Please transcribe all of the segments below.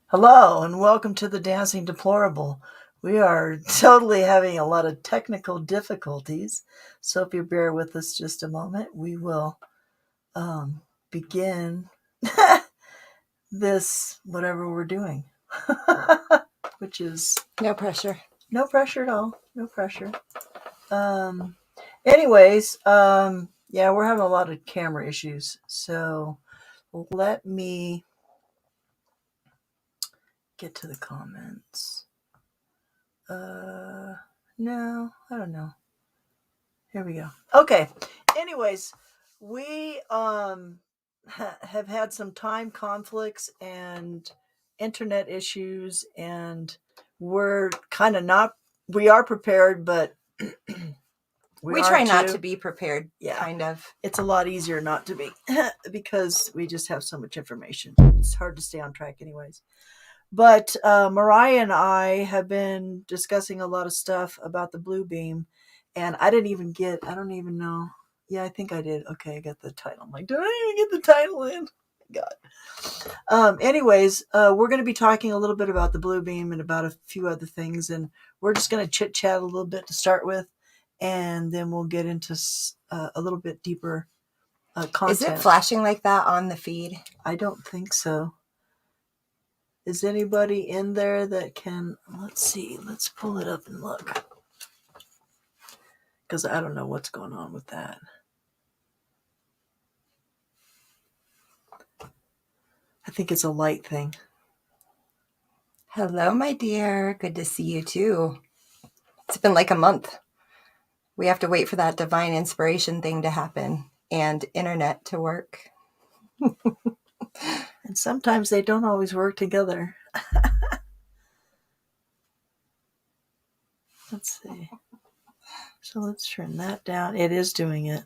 Hello and welcome to the Dancing Deplorable. We are totally having a lot of technical difficulties, so if you bear with us just a moment, we will begin this, whatever we're doing, which is... No pressure. No pressure at all. No pressure. Anyways, yeah, we're having a lot of camera issues, so let me get to the comments. No, I don't know. Here we go. Okay. Anyways, we have had some time conflicts and internet issues, and we're kind of not. We are prepared, but we try not to be prepared. Yeah, kind of. It's a lot easier not to be because we just have so much information. It's hard to stay on track, anyways. But Mariah and I have been discussing a lot of stuff about the blue beam, and I don't even know. Yeah, I think I did. Okay, I got the title. I'm like, did I even get the title in? God. Anyways, we're going to be talking a little bit about the blue beam and about a few other things, and we're just going to chit chat a little bit to start with, and then we'll get into a little bit deeper content. Is it flashing like that on the feed? I don't think so. Is anybody in there that can... Let's see. Let's pull it up and look. Because I don't know what's going on with that. I think it's a light thing. Hello, my dear. Good to see you too. It's been like a month. We have to wait for that divine inspiration thing to happen and internet to work. And sometimes they don't always work together. Let's see. So let's turn that down. It is doing it.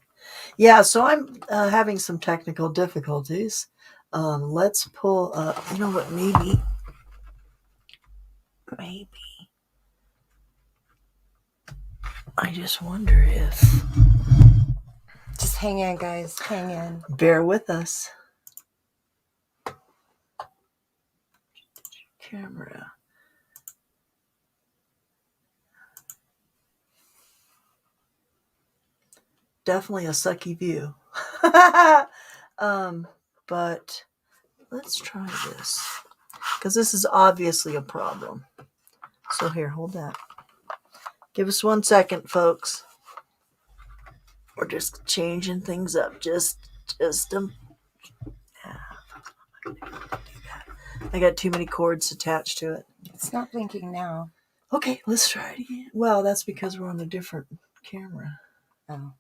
Yeah, so I'm having some technical difficulties. Let's pull up. You know what? Maybe. I just wonder if... Just hang in, guys. Hang in. Bear with us. Camera. Definitely a sucky view. But let's try this, because this is obviously a problem. So here, hold that. Give us 1 second, folks. We're just changing things up. I got too many cords attached to it. It's not blinking now. Okay, let's try it again. Well, that's because we're on a different camera. Oh.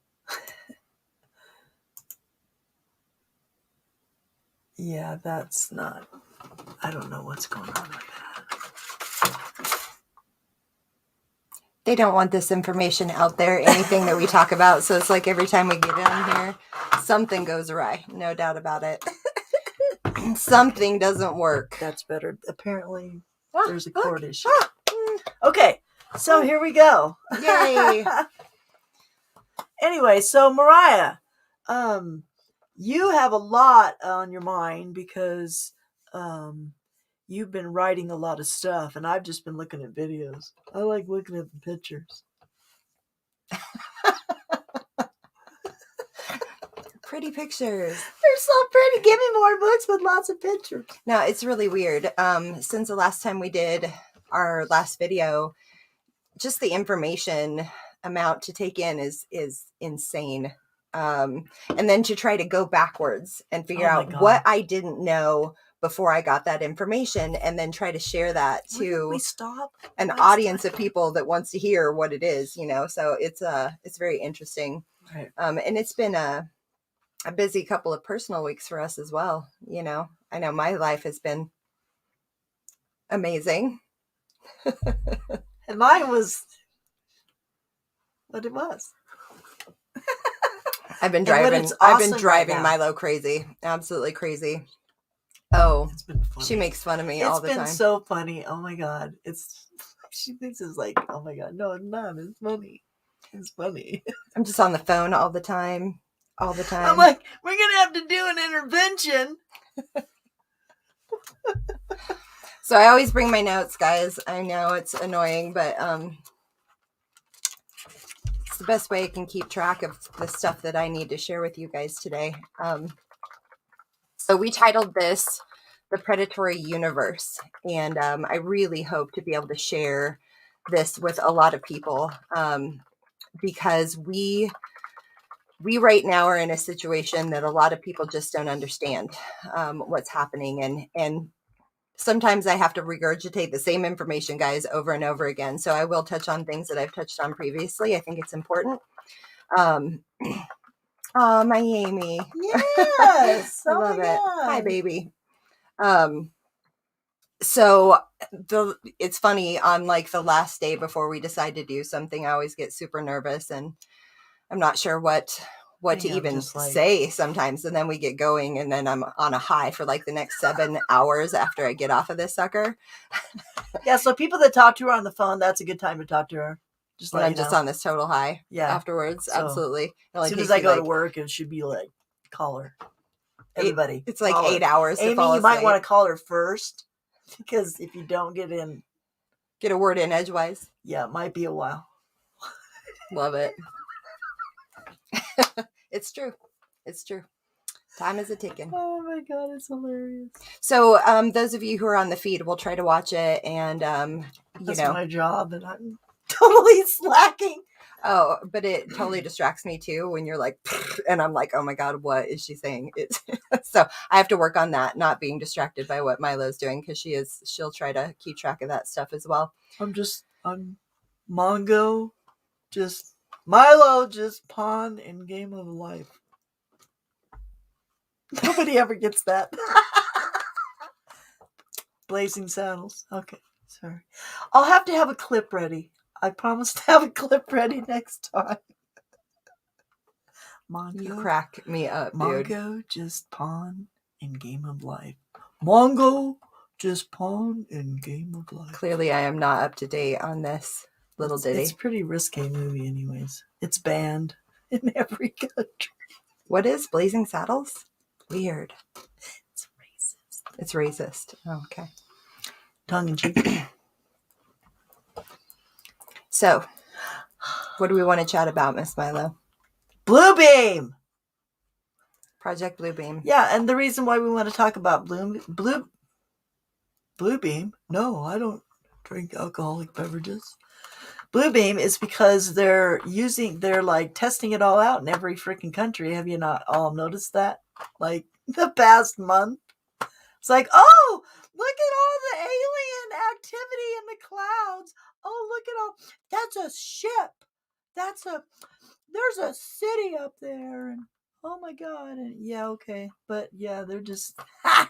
Yeah, that's not... I don't know what's going on with that. They don't want this information out there, anything that we talk about. So it's like every time we get on here, something goes awry. No doubt about it. Something doesn't work. That's better. Apparently, there's a cord issue. Okay, so here we go. Yay. Anyway, so Mariah, you have a lot on your mind because you've been writing a lot of stuff, and I've just been looking at videos. I like looking at the pictures. Pretty pictures. They're so pretty. Give me more books with lots of pictures. No, it's really weird. Since the last time we did our last video, just the information amount to take in is insane. And then to try to go backwards and figure out what I didn't know before I got that information, and then try to share that to an audience of people that wants to hear what it is, you know. So it's very interesting. Right. And it's been a busy couple of personal weeks for us as well. You know, I know my life has been amazing. And mine was what it was. I've been driving Milo crazy. Absolutely crazy. Oh, it's been funny. She makes fun of me all the time. It's been so funny. Oh my God. She thinks it's like, oh my God. No, it's not. It's funny. It's funny. I'm just on the phone all the time. all the time. I'm like, we're going to have to do an intervention. So I always bring my notes, guys. I know it's annoying, but it's the best way I can keep track of the stuff that I need to share with you guys today. So we titled this The Predatory Universe, and I really hope to be able to share this with a lot of people, because we right now are in a situation that a lot of people just don't understand what's happening, and sometimes I have to regurgitate the same information, guys, over and over again. So I will touch on things that I've touched on previously. I think it's important. Oh, my Amy. Yes. I love it. Hi, baby. So it's funny, on like the last day before we decide to do something, I always get super nervous and I'm not sure what to even say sometimes. And then we get going and then I'm on a high for like the next 7 hours after I get off of this sucker. Yeah. So people that talk to her on the phone, that's a good time to talk to her. Just when I'm just on this total high. Yeah. Afterwards. So, absolutely. As soon as I go to work, it should be like, call her. Everybody. It's like 8 hours to Amy, fall asleep. you might want to call her first, because if you don't get a word in edgewise. Yeah, it might be a while. Love it. It's true. Time is a ticking. Oh my God, it's hilarious. So those of you who are on the feed, we'll try to watch it, and that's my job, and I'm totally slacking. Oh, but it totally distracts me too when you're like, and I'm like, oh my God, what is she saying? So I have to work on that, not being distracted by what Milo's doing, because she'll try to keep track of that stuff as well. I'm Mongo, Milo, just pawn in game of life. Nobody ever gets that. Blazing Saddles. Okay, sorry. I'll have to have a clip ready. I promise to have a clip ready next time. Mongo, you crack me up, dude. Mongo, just pawn in game of life. Mongo, just pawn in game of life. Clearly, I am not up to date on this little ditty. It's a pretty risque movie anyways. It's banned in every country. What is Blazing Saddles? Weird. It's racist. It's racist. Oh, okay. Tongue in cheek. So, what do we want to chat about, Miss Milo? Bluebeam! Project Bluebeam. Yeah, and the reason why we want to talk about Bluebeam, no, I don't drink alcoholic beverages. Bluebeam is because they're like testing it all out in every freaking country. Have you not all noticed that? Like the past month? It's like, oh, look at all the alien activity in the clouds. Oh, look at all, that's a ship. There's a city up there. And oh my God. And yeah, okay. But yeah, they're just, I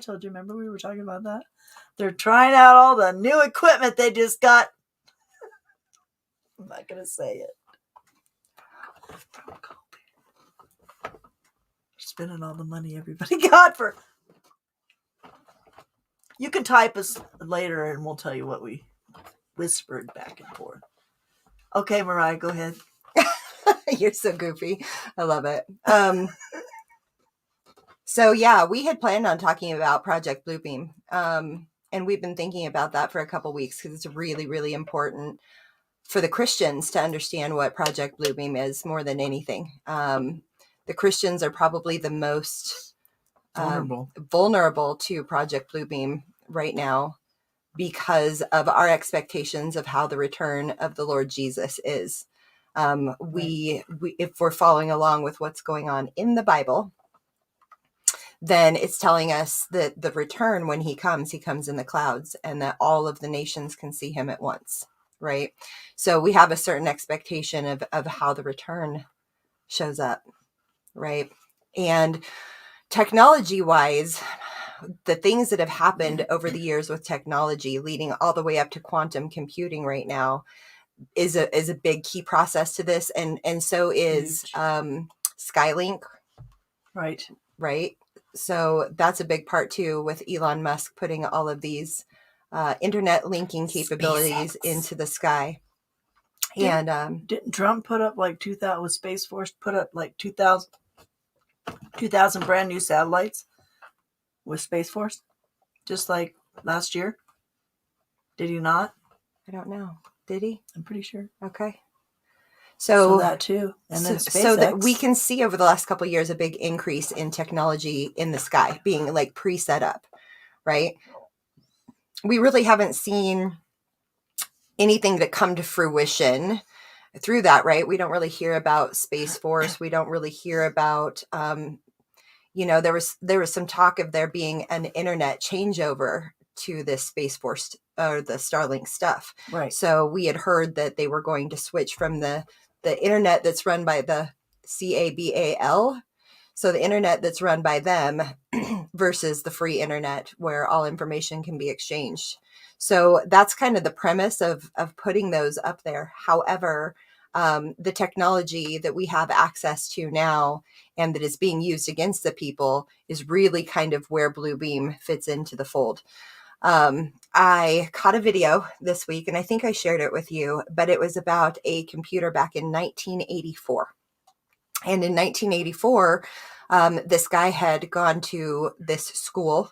told you, remember we were talking about that? They're trying out all the new equipment they just got. I'm not going to say it. Spending all the money everybody got for. You can type us later and we'll tell you what we whispered back and forth. Okay, Mariah, go ahead. You're so goofy. I love it. So yeah, we had planned on talking about Project Bluebeam. And we've been thinking about that for a couple weeks because it's really, really important for the Christians to understand what Project Bluebeam is more than anything. The Christians are probably the most vulnerable to Project Bluebeam right now because of our expectations of how the return of the Lord Jesus is. We if we're following along with what's going on in the Bible, then it's telling us that the return, when he comes in the clouds, and that all of the nations can see him at once, right? So we have a certain expectation of how the return shows up, right? And technology-wise, the things that have happened over the years with technology, leading all the way up to quantum computing right now, is a big key process to this, and so is Skylink, right. So that's a big part too, with Elon Musk putting all of these internet linking capabilities into the sky. And didn't Trump put up like 2,000 with Space Force? Put up like 2,000 brand new satellites with Space Force, just like last year. Did he not? I don't know. Did he? I'm pretty sure. Okay. So that too, and then so that we can see over the last couple of years a big increase in technology in the sky being like pre-set up, right? We really haven't seen anything to come to fruition through that, right? We don't really hear about Space Force. We don't really hear about, there was some talk of there being an internet changeover to this Space Force or the Starlink stuff. Right. So we had heard that they were going to switch from the internet that's run by the CABAL. So the internet that's run by them versus the free internet where all information can be exchanged. So that's kind of the premise of putting those up there. However, the technology that we have access to now and that is being used against the people is really kind of where Bluebeam fits into the fold. I caught a video this week and I think I shared it with you, but it was about a computer back in 1984. And in 1984, this guy had gone to this school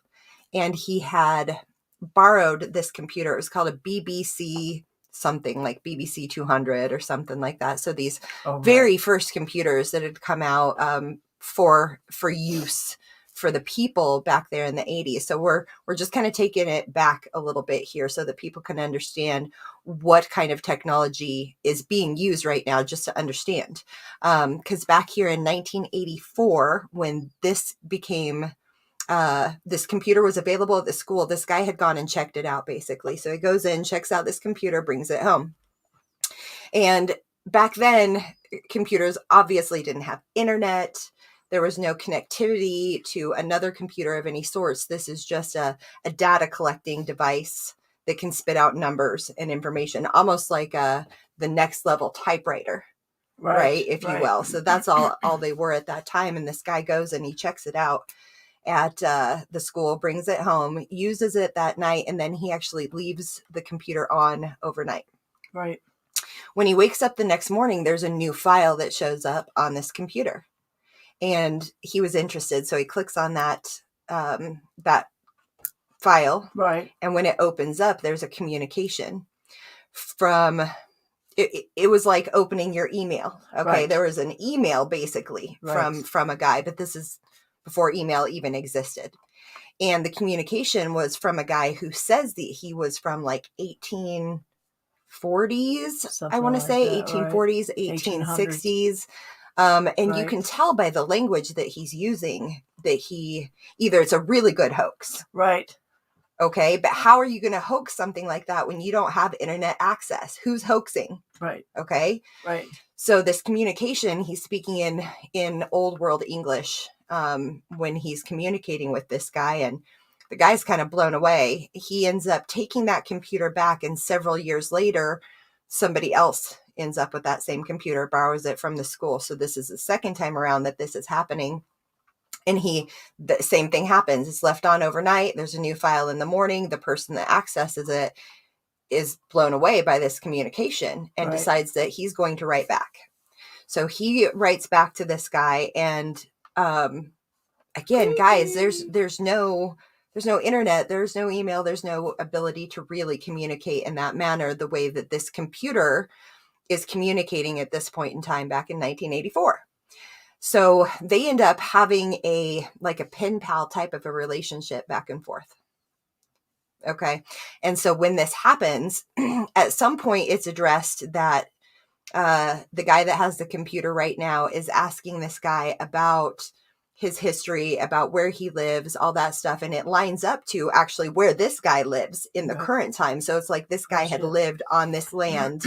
and he had borrowed this computer. It was called a BBC something, like BBC 200 or something like that. So these very first computers that had come out for use for the people back there in the 80s. So we're just kind of taking it back a little bit here so that people can understand what kind of technology is being used right now, just to understand. Because back here in 1984, when this became, this computer was available at the school, this guy had gone and checked it out basically. So he goes in, checks out this computer, brings it home. And back then, computers obviously didn't have internet. There was no connectivity to another computer of any sorts. This is just a data collecting device that can spit out numbers and information, almost like the next level typewriter, right? If you will. So that's all they were at that time. And this guy goes and he checks it out at the school, brings it home, uses it that night, and then he actually leaves the computer on overnight. Right. When he wakes up the next morning, there's a new file that shows up on this computer. And he was interested, so he clicks on that file. Right. And when it opens up, there's a communication from. It was like opening your email. Okay, right. There was an email basically from a guy, but this is before email even existed. And the communication was from a guy who says that he was from like 1840s. I want to say 1840s, right. 1860s. And you can tell by the language that he's using that either it's a really good hoax. Right. Okay. But how are you going to hoax something like that when you don't have internet access? Who's hoaxing? Right. Okay. Right. So this communication, he's speaking in old world English when he's communicating with this guy, and the guy's kind of blown away. He ends up taking that computer back, and several years later, somebody else ends up with that same computer, borrows it from the school. So this is the second time around that this is happening. And the same thing happens. It's left on overnight. There's a new file in the morning. The person that accesses it is blown away by this communication and decides that he's going to write back. So he writes back to this guy. And again, guys, there's no internet, there's no email, there's no ability to really communicate in that manner the way that this computer is communicating at this point in time back in 1984. So they end up having a pen pal type of a relationship back and forth. Okay. And so when this happens, at some point it's addressed that the guy that has the computer right now is asking this guy about his history, about where he lives, all that stuff. And it lines up to actually where this guy lives in the current time. So it's like this guy had lived on this land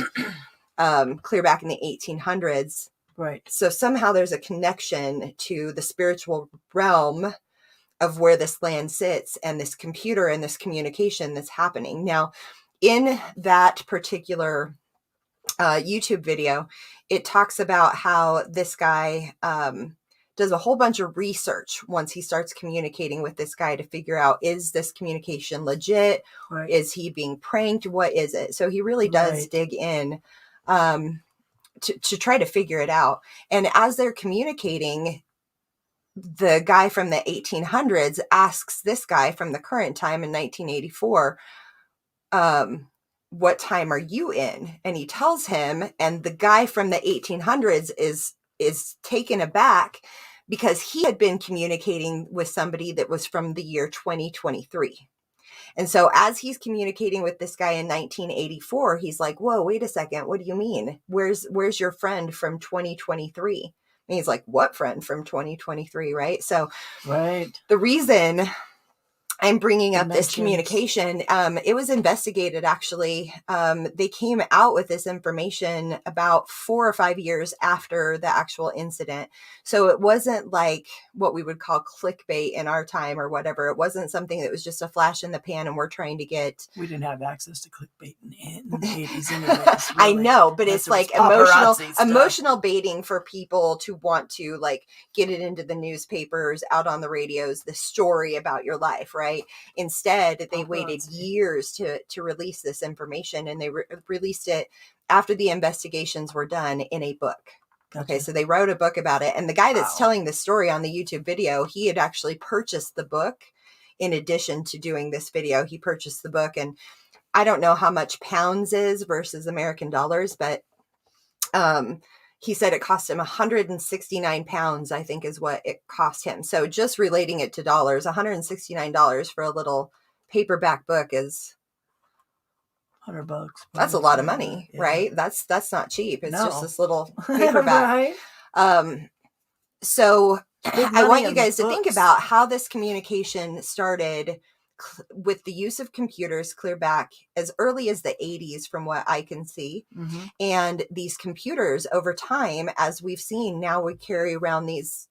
clear back in the 1800s. Right. So somehow there's a connection to the spiritual realm of where this land sits and this computer and this communication that's happening. Now, in that particular YouTube video, it talks about how this guy does a whole bunch of research once he starts communicating with this guy to figure out, is this communication legit? Right. Is he being pranked? What is it? So he really does dig in to try to figure it out. And as they're communicating, the guy from the 1800s asks this guy from the current time in 1984, what time are you in? And he tells him, and the guy from the 1800s is taken aback because he had been communicating with somebody that was from the year 2023. And so as he's communicating with this guy in 1984, he's like, whoa, wait a second. What do you mean? Where's your friend from 2023? And he's like, what friend from 2023? Right. So the reason I'm bringing up this communication, it was investigated, actually. They came out with this information about 4 or 5 years after the actual incident. So it wasn't like what we would call clickbait in our time or whatever. It wasn't something that was just a flash in the pan and we're trying to get. We didn't have access to clickbait in the 80s anyways. Really. I know, but it's like emotional baiting for people to want to like get it into the newspapers, out on the radios, the story about your life, right? Instead, they waited years to release this information, and they released it after the investigations were done in a book. Okay, so they wrote a book about it, and the guy that's telling this story on the YouTube video, he had actually purchased the book in addition to doing this video. He purchased the book, and I don't know how much pounds is versus American dollars, but he said it cost him 169 pounds, I think is what it cost him. So just relating it to dollars, $169 for a little paperback book is $100. That's a lot of money, right? That's not cheap. It's just this little paperback. So I want you guys to think about how this communication started with the use of computers clear back as early as the 80s, from what I can see. Mm-hmm. And these computers over time, as we've seen, now we carry around these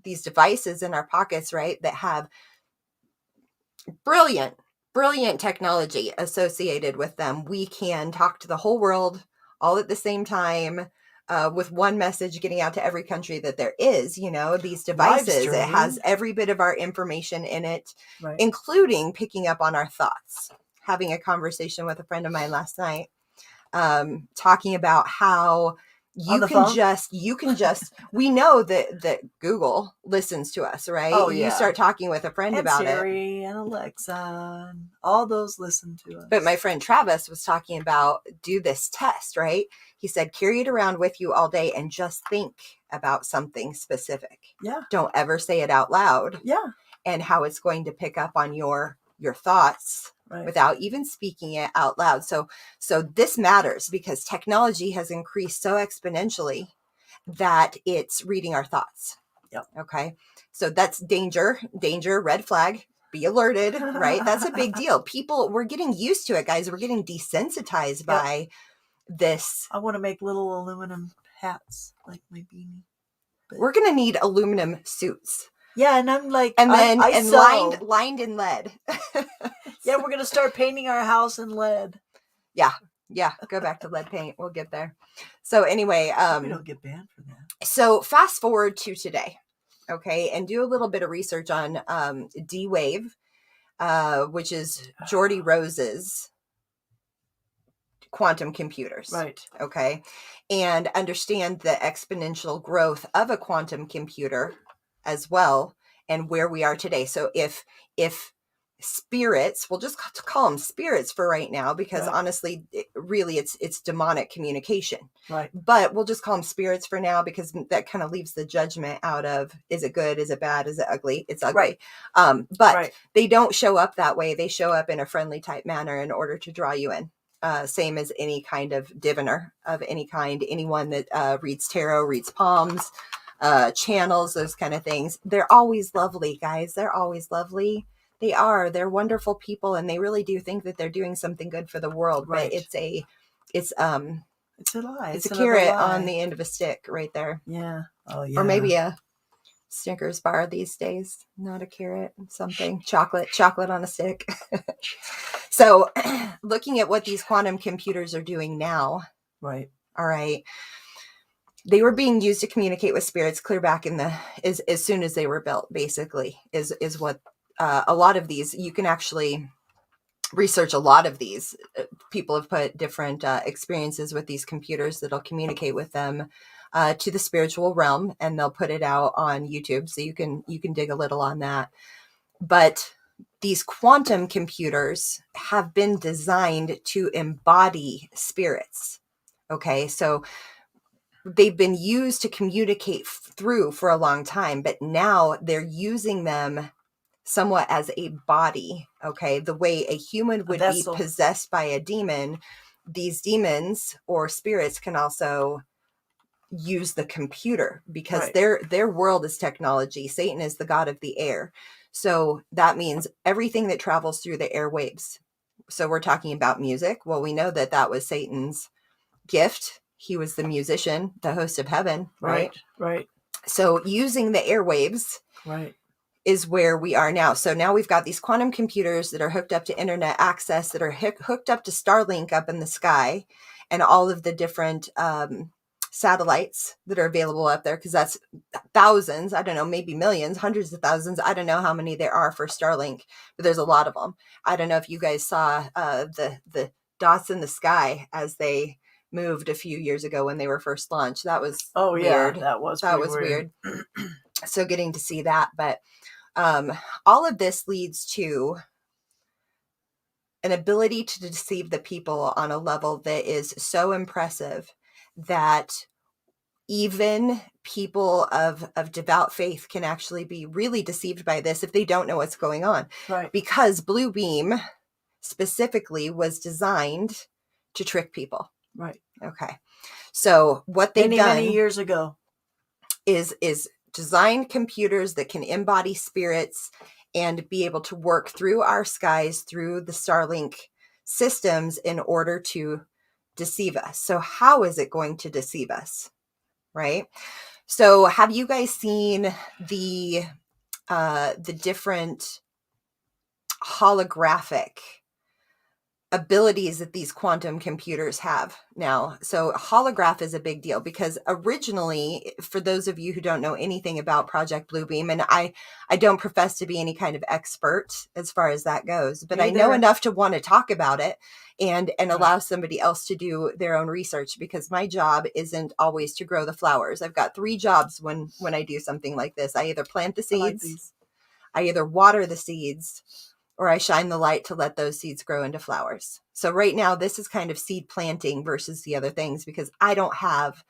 devices in our pockets, right? That have brilliant technology associated with them. We can talk to the whole world all at the same time, with one message getting out to every country that there is. These devices, it has every bit of our information in it, including picking up on our thoughts. Having a conversation with a friend of mine last night, talking about how you can just we know that Google listens to us, right? Oh, yeah. You start talking with a friend about Siri and Alexa, and all those listen to us. But my friend Travis was talking about, do this test, right? He said, carry it around with you all day and just think about something specific. Yeah. Don't ever say it out loud. Yeah. And how it's going to pick up on your thoughts. Right. Without even speaking it out loud. So this matters because technology has increased so exponentially that it's reading our thoughts. Yep. Okay. So that's danger, red flag, be alerted, right? That's a big deal. We're getting used to it, guys. We're getting desensitized by this. I want to make little aluminum hats like my beanie. But we're going to need aluminum suits. Yeah, and I'm like, lined in lead. Yeah, we're gonna start painting our house in lead. Yeah, go back to lead paint. We'll get there. So anyway, we don't get banned for that. So fast forward to today, okay, and do a little bit of research on D-Wave, which is Geordie Rose's quantum computers. Right. Okay, and understand the exponential growth of a quantum computer as well, and where we are today. So if spirits, we'll just call them spirits for right now, because honestly, it's demonic communication. Right. But we'll just call them spirits for now, because that kind of leaves the judgment out of, is it good? Is it bad? Is it ugly? It's ugly. Right. But they don't show up that way. They show up in a friendly type manner in order to draw you in. Same as any kind of diviner of any kind, anyone that reads tarot, reads palms, channels, those kind of things. They're always lovely, guys. They're always lovely. They're wonderful people, and they really do think that they're doing something good for the world. Right. But it's a lie. It's a carrot on the end of a stick right there. Yeah. Oh yeah. Or maybe a Snickers bar these days, not a carrot, something chocolate on a stick. So looking at what these quantum computers are doing now. Right. All right. They were being used to communicate with spirits clear back as soon as they were built, basically, is what a lot of these, you can actually research a lot of these. People have put different experiences with these computers that'll communicate with them to the spiritual realm, and they'll put it out on YouTube, so you can dig a little on that. But these quantum computers have been designed to embody spirits. Okay, so they've been used to communicate through for a long time, but now they're using them somewhat as a body. Okay, the way a human would be possessed by a demon, these demons or spirits can also use the computer, because their world is technology. Satan is the god of the air. So that means everything that travels through the airwaves. So we're talking about music. Well, we know that that was Satan's gift. He was the musician, the host of heaven, right? Right. So using the airwaves is where we are now. So now we've got these quantum computers that are hooked up to internet access, that are hooked up to Starlink up in the sky, and all of the different satellites that are available up there, because that's thousands, I don't know, maybe millions, hundreds of thousands. I don't know how many there are for Starlink, but there's a lot of them. I don't know if you guys saw the dots in the sky as they moved a few years ago when they were first launched. That was weird. That was weird. So getting to see that, but all of this leads to an ability to deceive the people on a level that is so impressive that even people of devout faith can actually be really deceived by this if they don't know what's going on. Right. Because Blue Beam specifically was designed to trick people. Right. Okay. So what they've done many years ago is design computers that can embody spirits and be able to work through our skies, through the Starlink systems, in order to deceive us. So how is it going to deceive us? Right? So have you guys seen the different holographic abilities that these quantum computers have now? So holograph is a big deal, because originally, for those of you who don't know anything about Project Bluebeam, and I don't profess to be any kind of expert as far as that goes, but I know enough to want to talk about it and allow somebody else to do their own research, because my job isn't always to grow the flowers. I've got 3 jobs when I do something like this. I either plant the seeds, I either water the seeds, or I shine the light to let those seeds grow into flowers. So right now, this is kind of seed planting versus the other things, because I don't have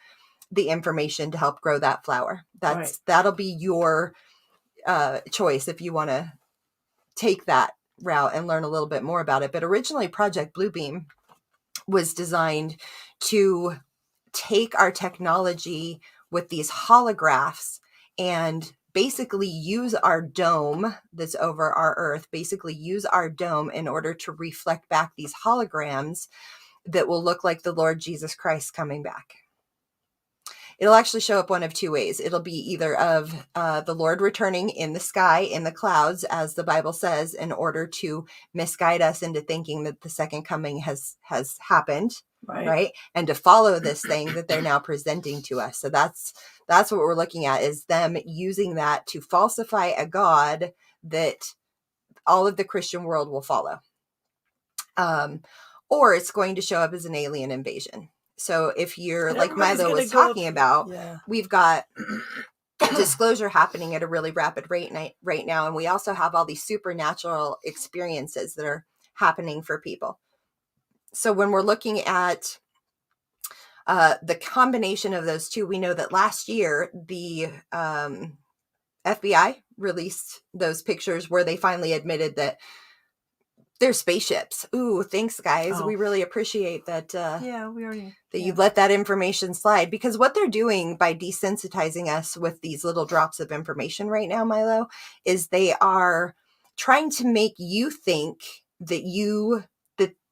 the information to help grow that flower. That'll be your choice if you want to take that route and learn a little bit more about it. But originally, Project Bluebeam was designed to take our technology with these holographs and basically use our dome that's over our Earth, in order to reflect back these holograms that will look like the Lord Jesus Christ coming back. It'll actually show up one of 2 ways. It'll be either of the Lord returning in the sky, in the clouds, as the Bible says, in order to misguide us into thinking that the second coming has happened, right? And to follow this thing that they're now presenting to us. So that's what we're looking at, is them using that to falsify a God that all of the Christian world will follow. Or it's going to show up as an alien invasion. So if you're like Milo was talking about, we've got disclosure happening at a really rapid rate right now. And we also have all these supernatural experiences that are happening for people. So when we're looking at the combination of those two, we know that last year, the FBI released those pictures where they finally admitted that they're spaceships. Ooh, thanks, guys. We really appreciate that. You let that information slide, because what they're doing by desensitizing us with these little drops of information right now, Milo, is they are trying to make you think that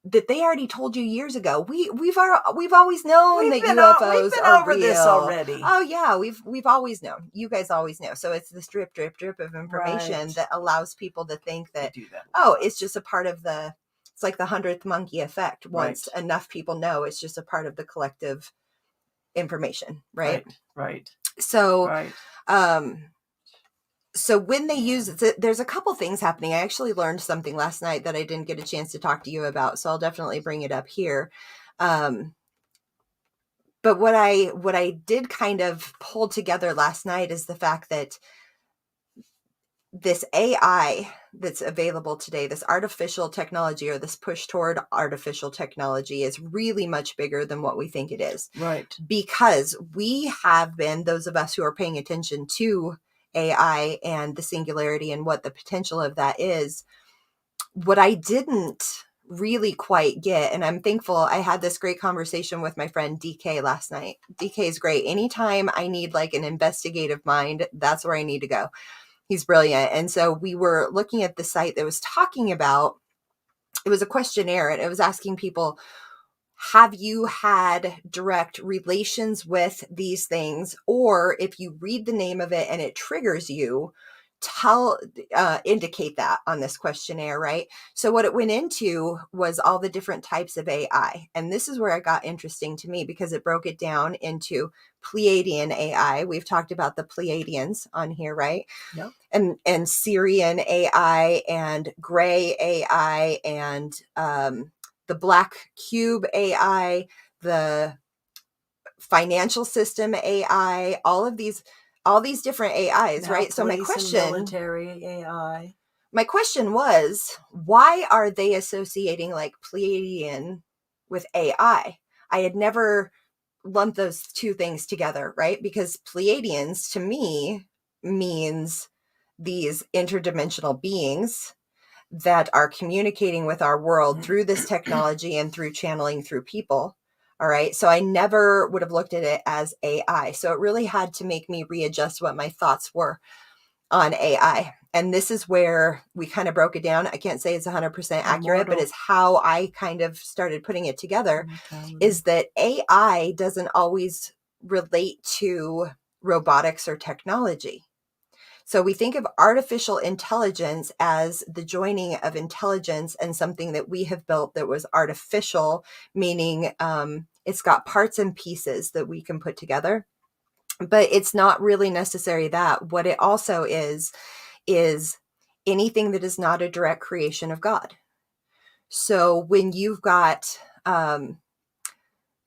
that they already told you years ago. We've always known that UFOs are over real. This already. Oh yeah, we've always known. You guys always know. So it's this drip of information that allows people to think that, it's just a part of it's like the 100th monkey effect. Once enough people know, it's just a part of the collective information, right? So So when they use it, there's a couple things happening. I actually learned something last night that I didn't get a chance to talk to you about, so I'll definitely bring it up here. But what I did kind of pull together last night is the fact that this AI that's available today, this artificial technology, or this push toward artificial technology, is really much bigger than what we think it is. Right. Because we have been, those of us who are paying attention to AI and the singularity and what the potential of that is, what I didn't really quite get, and I'm thankful I had this great conversation with my friend DK last night. DK is great. Anytime I need like an investigative mind, that's where I need to go. He's brilliant. And so we were looking at the site that was talking about, it was a questionnaire, and it was asking people, have you had direct relations with these things? Or if you read the name of it and it triggers you, indicate that on this questionnaire, right? So what it went into was all the different types of AI. And this is where it got interesting to me, because it broke it down into Pleiadian AI. We've talked about the Pleiadians on here, right? Yep. And Syrian AI and Gray AI and the Black Cube AI, the financial system AI, all these different AIs, Now, right? So my police and question, military AI. my question was, why are they associating like Pleiadian with AI? I had never lumped those two things together, right? Because Pleiadians to me means these interdimensional beings that are communicating with our world through this technology and through channeling through people. All right. So I never would have looked at it as AI. So it really had to make me readjust what my thoughts were on AI. And this is where we kind of broke it down. I can't say it's 100% accurate, but it's how I kind of started putting it together, is that AI doesn't always relate to robotics or technology. So we think of artificial intelligence as the joining of intelligence and something that we have built that was artificial, meaning it's got parts and pieces that we can put together. But it's not really necessary that. What it also is anything that is not a direct creation of God. So when you've got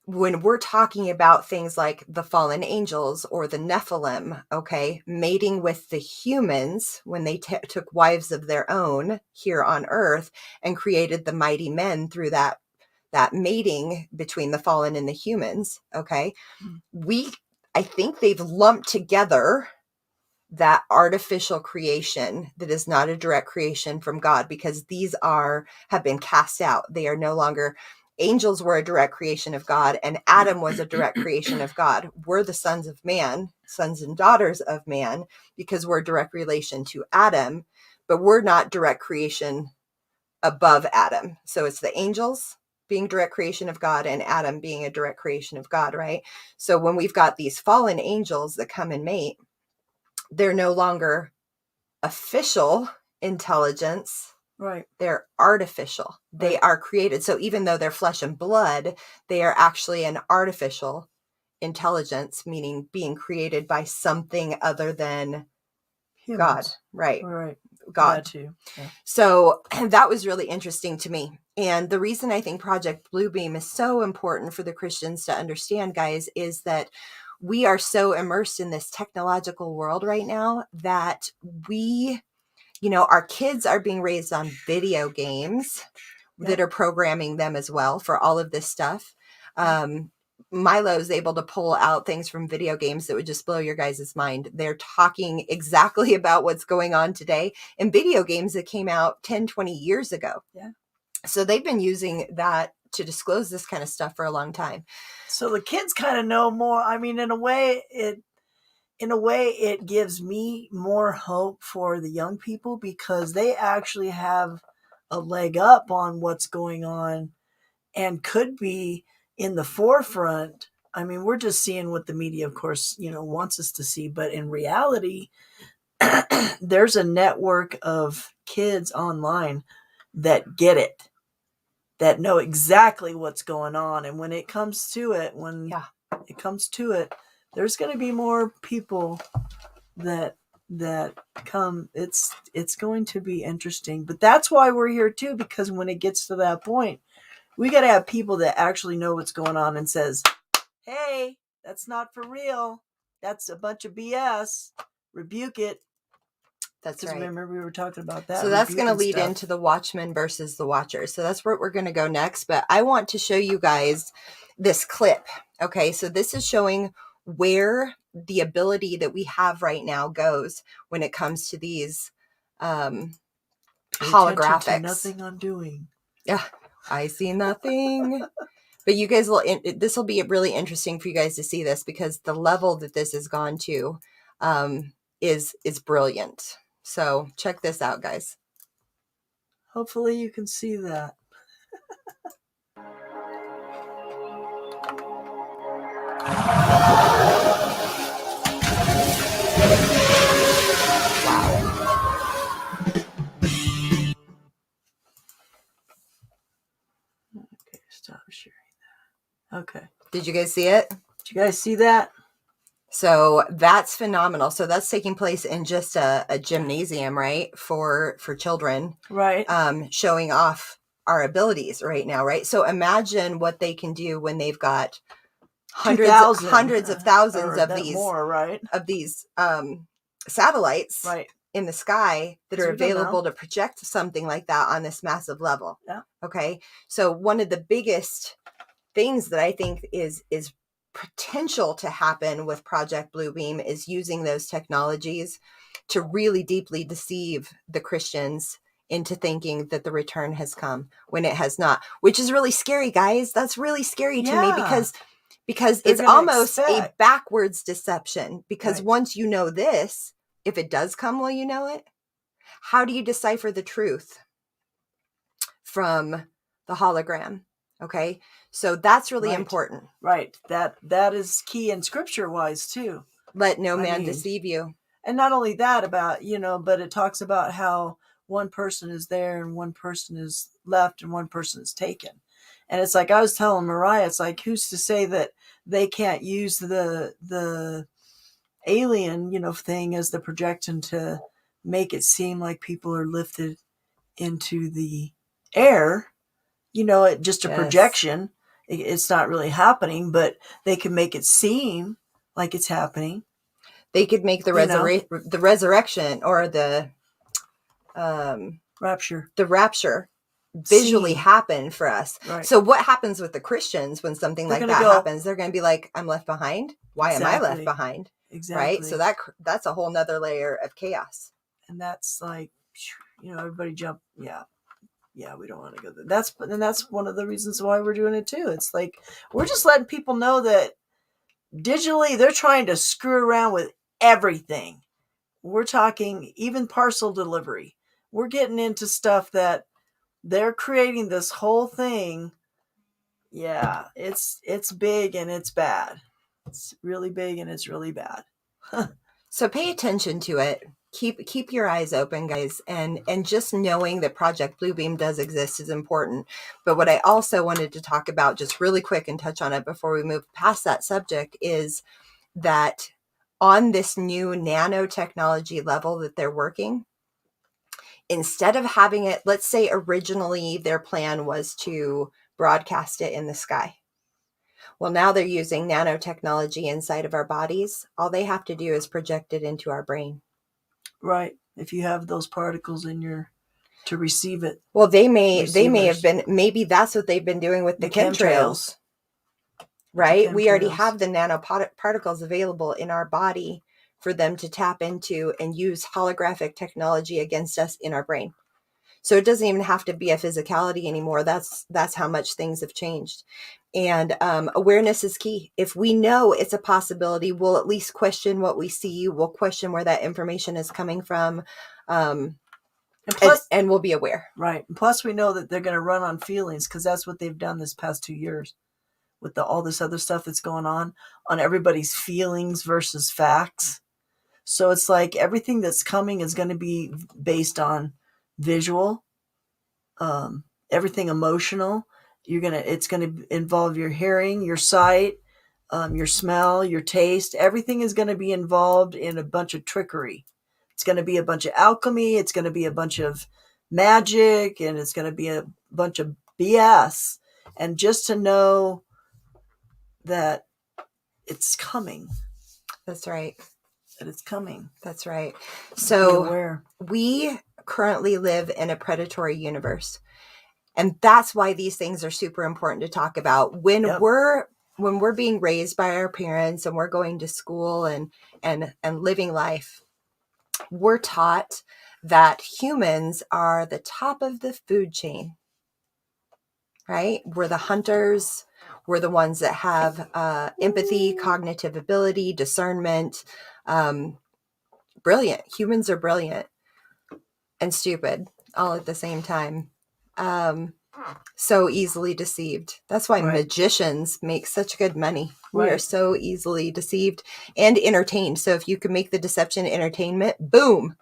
when we're talking about things like the fallen angels or the Nephilim, okay, mating with the humans when they took wives of their own here on earth and created the mighty men through that mating between the fallen and the humans, okay, I think they've lumped together that artificial creation that is not a direct creation from God, because these have been cast out. They are no longer. Angels were a direct creation of God, and Adam was a direct creation of God. We're the sons of man, sons and daughters of man, because we're direct relation to Adam, but we're not direct creation above Adam. So it's the angels being direct creation of God and Adam being a direct creation of God, right? So when we've got these fallen angels that come and mate, they're no longer official intelligence. Right. They're artificial. They are created. So even though they're flesh and blood, they are actually an artificial intelligence, meaning being created by something other than humans. God. Right. Right. God. Too. Yeah. So that was really interesting to me. And the reason I think Project Bluebeam is so important for the Christians to understand, guys, is that we are so immersed in this technological world right now that our kids are being raised on video games that are programming them as well for all of this stuff. Milo is able to pull out things from video games that would just blow your guys' mind. They're talking exactly about what's going on today in video games that came out 10, 20 years ago. Yeah. So they've been using that to disclose this kind of stuff for a long time. So the kids kind of know more. I mean, in a way, it gives me more hope for the young people, because they actually have a leg up on what's going on and could be in the forefront. I mean, we're just seeing what the media, of course, wants us to see. But in reality, there's a network of kids online that get it, that know exactly what's going on. And when it comes to it, there's going to be more people that that come. It's going to be interesting. But that's why we're here too, because when it gets to that point, we got to have people that actually know what's going on and says, hey, that's not for real. That's a bunch of BS. Rebuke it. That's right. Remember we were talking about that. So that's going to lead into the watchmen versus the watchers. So that's where we're going to go next. But I want to show you guys this clip. Okay, so this is showing where the ability that we have right now goes when it comes to these holographics. Nothing I'm doing. Yeah, I see nothing. But you guys will, this will be really interesting for you guys to see this, because the level that this has gone to is brilliant. So check this out, guys. Hopefully you can see that. Okay, stop sharing that. Okay. Did you guys see it? Did you guys see that? So that's phenomenal. So that's taking place in just a gymnasium, right? For children. Right. Showing off our abilities right now, right? So imagine what they can do when they've got hundreds of thousands of these more, right? Of these satellites, right, in the sky that are available to project something like that on this massive level. Yeah. Okay. So one of the biggest things that I think is potential to happen with Project Bluebeam is using those technologies to really deeply deceive the Christians into thinking that the return has come when it has not, which is really scary, guys. That's really scary to me, because it's almost a backwards deception, because once you know this, if it does come, will you know it? How do you decipher the truth from the hologram? Okay. So that's really important. Right. That is key in scripture wise too. Let no man deceive you. And not only that, about, but it talks about how one person is there and one person is left and one person is taken. And it's like, I was telling Mariah, it's like, who's to say that they can't use the alien, thing as the projection to make it seem like people are lifted into the air, just a projection. It's not really happening, but they can make it seem like it's happening. They could make the resurrection or the rapture. The rapture visually happen for us. Right. So what happens with the Christians when something like that happens? They're going to be like, I'm left behind. Why am I left behind? Exactly. Right. So that's a whole nother layer of chaos. And that's like, everybody jump. Yeah. Yeah. We don't want to go there. That's one of the reasons why we're doing it too. It's like, we're just letting people know that digitally they're trying to screw around with everything. We're talking even parcel delivery. We're getting into stuff that they're creating this whole thing. Yeah, it's big and it's bad. It's really big and it's really bad. So pay attention to it. Keep your eyes open, guys, and just knowing that Project Bluebeam does exist is important. But what I also wanted to talk about just really quick and touch on it before we move past that subject is that on this new nanotechnology level that they're working, instead of having it, let's say originally their plan was to broadcast it in the sky. Well, now they're using nanotechnology inside of our bodies. All they have to do is project it into our brain. Right. If you have those particles to receive it. Well, they may have been, maybe that's what they've been doing with the chemtrails. Right? We already have the nanoparticles available in our body for them to tap into and use holographic technology against us in our brain. So it doesn't even have to be a physicality anymore. That's how much things have changed. And awareness is key. If we know it's a possibility, we'll at least question what we see. We'll question where that information is coming from. And we'll be aware. Right. And plus we know that they're going to run on feelings, because that's what they've done this past 2 years with all this other stuff that's going on everybody's feelings versus facts. So it's like everything that's coming is going to be based on visual, everything emotional. It's going to involve your hearing, your sight, your smell, your taste. Everything is going to be involved in a bunch of trickery. it's going to be a bunch of alchemy, it's going to be a bunch of magic, and it's going to be a bunch of BS. And just to know that it's coming. That's right. That it's coming. That's right. Be So aware. we currently live in a predatory universe. And that's why these things are super important to talk about. When Yep. we're being raised by our parents and we're going to school and living life, we're taught that humans are the top of the food chain, right? We're the hunters. We're the ones that have empathy, cognitive ability, discernment. Brilliant. Humans are brilliant and stupid all at the same time. So easily deceived. That's why Right. magicians make such good money. We Right. are so easily deceived and entertained. So if you can make the deception entertainment, boom,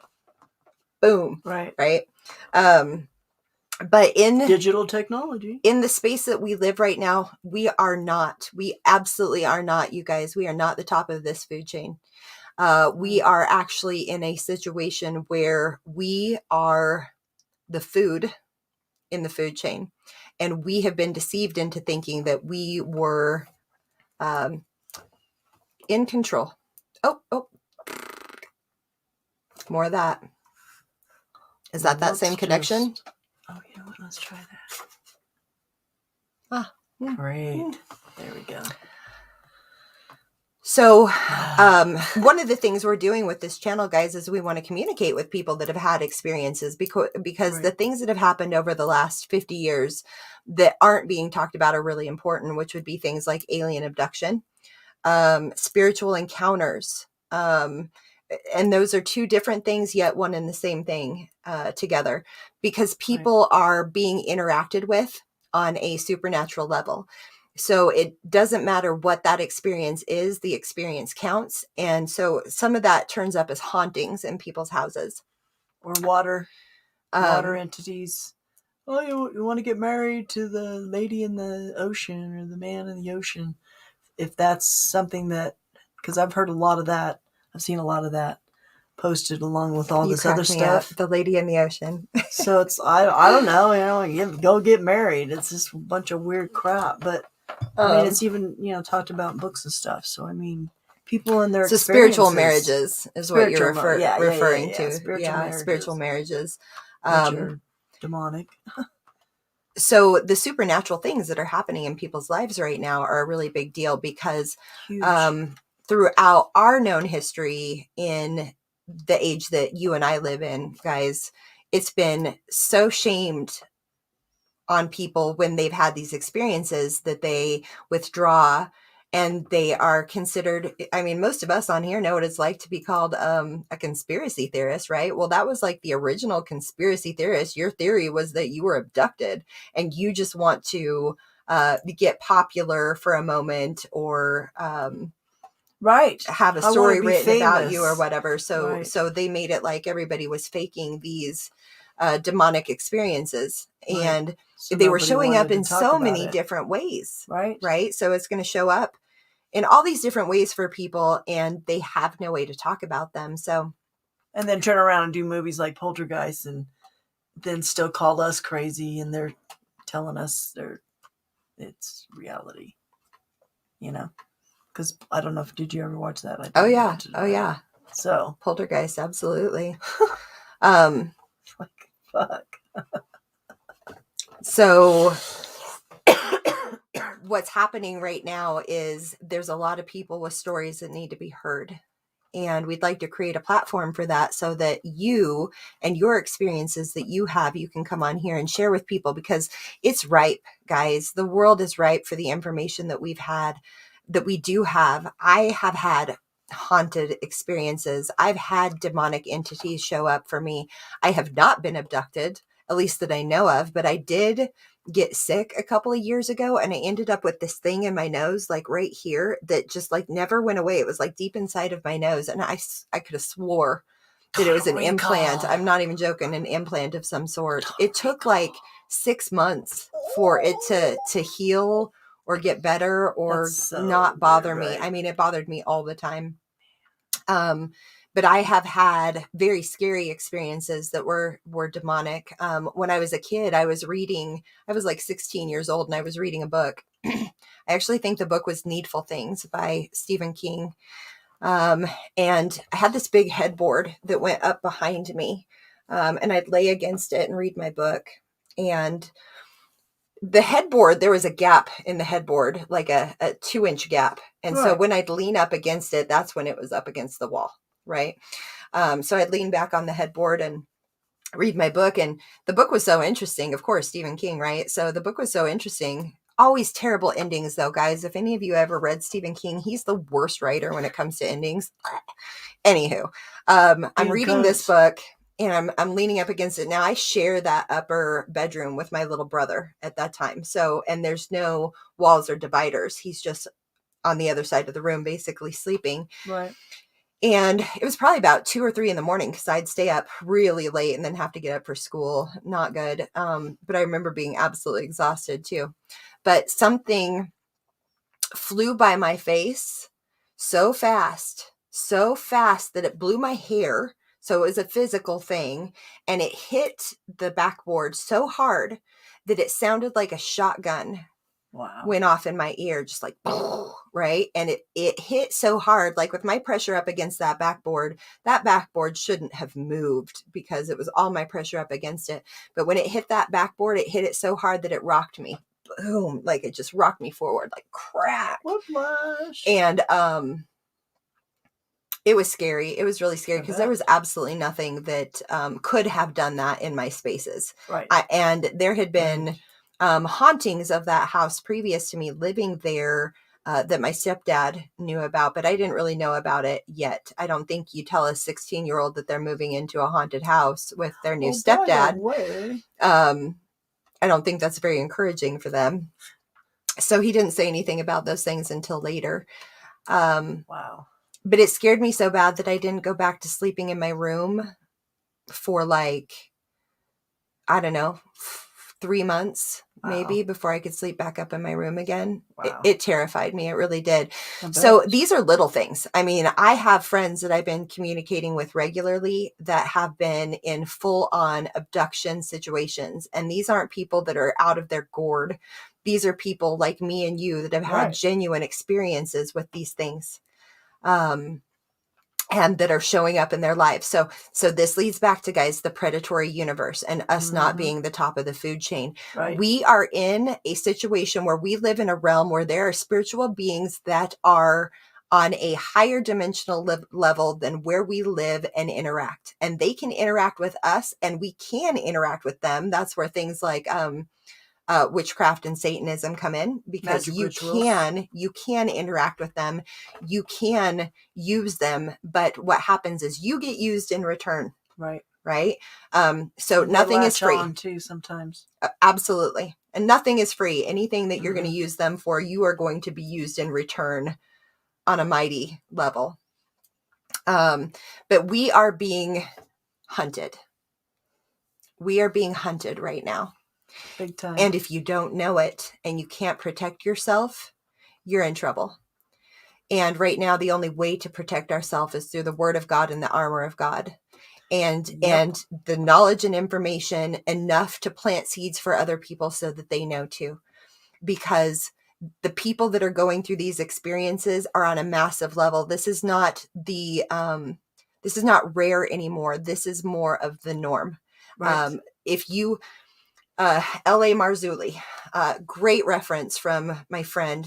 boom, Right. right? But in Digital technology. in the space that we live right now, we absolutely are not, you guys. We are not the top of this food chain. We are actually in a situation where we are the food in the food chain, and we have been deceived into thinking that we were in control. Oh, more of that. Is that same connection? Oh, you know what? Let's try that. Yeah. Great. There we go. So one of the things we're doing with this channel, guys, is we want to communicate with people that have had experiences, because Right. the things that have happened over the last 50 years that aren't being talked about are really important, which would be things like alien abduction, spiritual encounters. And those are two different things, yet one and the same thing together, because people are being interacted with on a supernatural level. So it doesn't matter what that experience is, the experience counts. And so some of that turns up as hauntings in people's houses. Or water entities. Oh, you want to get married to the lady in the ocean or the man in the ocean. If that's something that, because I've heard a lot of that. I've seen a lot of that posted along with all this other stuff. The lady in the ocean. So it's, I don't know, go get married. It's just a bunch of weird crap. But I mean, it's even, talked about in books and stuff. So, I mean, people in their spiritual marriages is what you're referring to. Spiritual marriages. Which are demonic. So the supernatural things that are happening in people's lives right now are a really big deal, because throughout our known history in the age that you and I live in, guys, it's been so shamed on people when they've had these experiences that they withdraw, and they are considered, I mean, most of us on here know what it's like to be called a conspiracy theorist, right? Well, that was like the original conspiracy theorist. Your theory was that you were abducted and you just want to get popular for a moment, or have a story written about you or whatever. So they made it like everybody was faking these demonic experiences, and so they were showing up in so many different ways, right? So it's going to show up in all these different ways for people, and they have no way to talk about them. So, and then turn around and do movies like Poltergeist, and then still call us crazy, and they're telling us it's reality, because I don't know did you ever watch that? Yeah. So Poltergeist, absolutely. Fuck. So what's happening right now is there's a lot of people with stories that need to be heard. And we'd like to create a platform for that, so that you and your experiences that you have, you can come on here and share with people, because it's ripe, guys. The world is ripe for the information that we do have. I have had haunted experiences. I've had demonic entities show up for me. I have not been abducted, at least that I know of, but I did get sick a couple of years ago, and I ended up with this thing in my nose, like right here, that just like never went away. It was like deep inside of my nose, and I could have swore that it was an implant. I'm not even joking, an implant of some sort. It took like 6 months for it to heal or get better or not bother me. I mean, it bothered me all the time. but I have had very scary experiences that were demonic. When I was a kid, I was like 16 years old, and I was reading a book. I actually think the book was Needful Things by Stephen King. And I had this big headboard that went up behind me, and I'd lay against it and read my book. And the headboard, there was a gap in the headboard, like a 2-inch gap. And so when I'd lean up against it, that's when it was up against the wall. Right. So I'd lean back on the headboard and read my book. And the book was so interesting. Of course, Stephen King, right? So the book was so interesting. Always terrible endings, though, guys. If any of you ever read Stephen King, he's the worst writer when it comes to endings. Anywho, I'm reading this book, and I'm leaning up against it. Now, I share that upper bedroom with my little brother at that time. So, and there's no walls or dividers. He's just on the other side of the room, basically sleeping. Right. And it was probably about 2 or 3 in the morning, because I'd stay up really late and then have to get up for school. Not good. But I remember being absolutely exhausted too. But something flew by my face so fast that it blew my hair. So it was a physical thing, and it hit the backboard so hard that it sounded like a shotgun went off in my ear, just like, right? And it hit so hard, like with my pressure up against that backboard shouldn't have moved because it was all my pressure up against it. But when it hit that backboard, it hit it so hard that it rocked me. Boom. Like it just rocked me forward, like crack. And, it was scary. It was really scary because there was absolutely nothing that could have done that in my spaces. Right. And there had been hauntings of that house previous to me living there that my stepdad knew about, but I didn't really know about it yet. I don't think you tell a 16-year-old that they're moving into a haunted house with their new stepdad. I don't think that's very encouraging for them. So he didn't say anything about those things until later. But it scared me so bad that I didn't go back to sleeping in my room for like, I don't know, 3 months maybe before I could sleep back up in my room again. It terrified me. It really did. So these are little things. I mean, I have friends that I've been communicating with regularly that have been in full on abduction situations. And these aren't people that are out of their gourd. These are people like me and you that have had genuine experiences with these things. And that are showing up in their lives. So this leads back to, guys, the predatory universe and us not being the top of the food chain. Right. We are in a situation where we live in a realm where there are spiritual beings that are on a higher dimensional level than where we live and interact. And they can interact with us and we can interact with them. That's where things like, witchcraft and Satanism come in, because you can interact with them, you can use them, but what happens is you get used in return. Right. So nothing is free. On too sometimes. Absolutely. And nothing is free. Anything that you're going to use them for, you are going to be used in return on a mighty level. But we are being hunted. We are being hunted right now. Big time. And if you don't know it and you can't protect yourself, you're in trouble. And right now, the only way to protect ourselves is through the word of God and the armor of God. And the knowledge and information enough to plant seeds for other people so that they know too. Because the people that are going through these experiences are on a massive level. This is not this is not rare anymore. This is more of the norm. Right. If you L.A. Marzulli, great reference from my friend,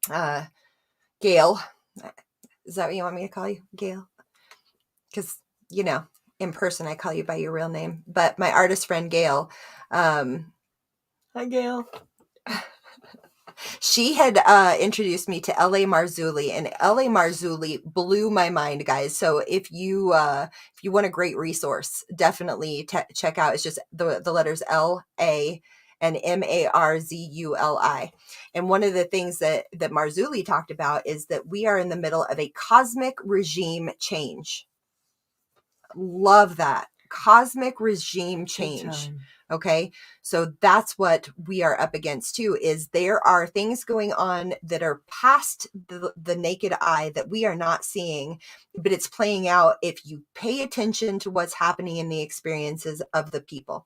Gail. Is that what you want me to call you? Gail? Because, you know, in person, I call you by your real name, but my artist friend, Gail. Hi, Gail. She had introduced me to L.A. Marzulli, and L.A. Marzulli blew my mind, guys. So if you want a great resource, definitely check out. It's just the letters L.A. and Marzuli. And one of the things that Marzulli talked about is that we are in the middle of a cosmic regime change. Love that. Cosmic regime change. Okay. So that's what we are up against too, is there are things going on that are past the naked eye that we are not seeing, but it's playing out if you pay attention to what's happening in the experiences of the people.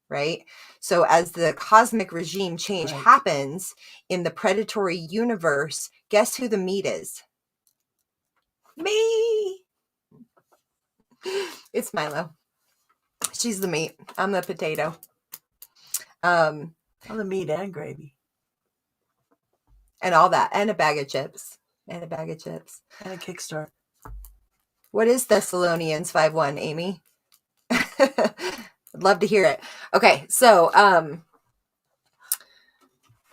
Right. So as the cosmic regime change happens in the predatory universe, guess who the meat is? Me. It's Milo. She's the meat. I'm the potato. I'm the meat and gravy. And all that. And a bag of chips. And a bag of chips. And a Kickstart. What is Thessalonians 5:1, Amy? I'd love to hear it. Okay, so I'm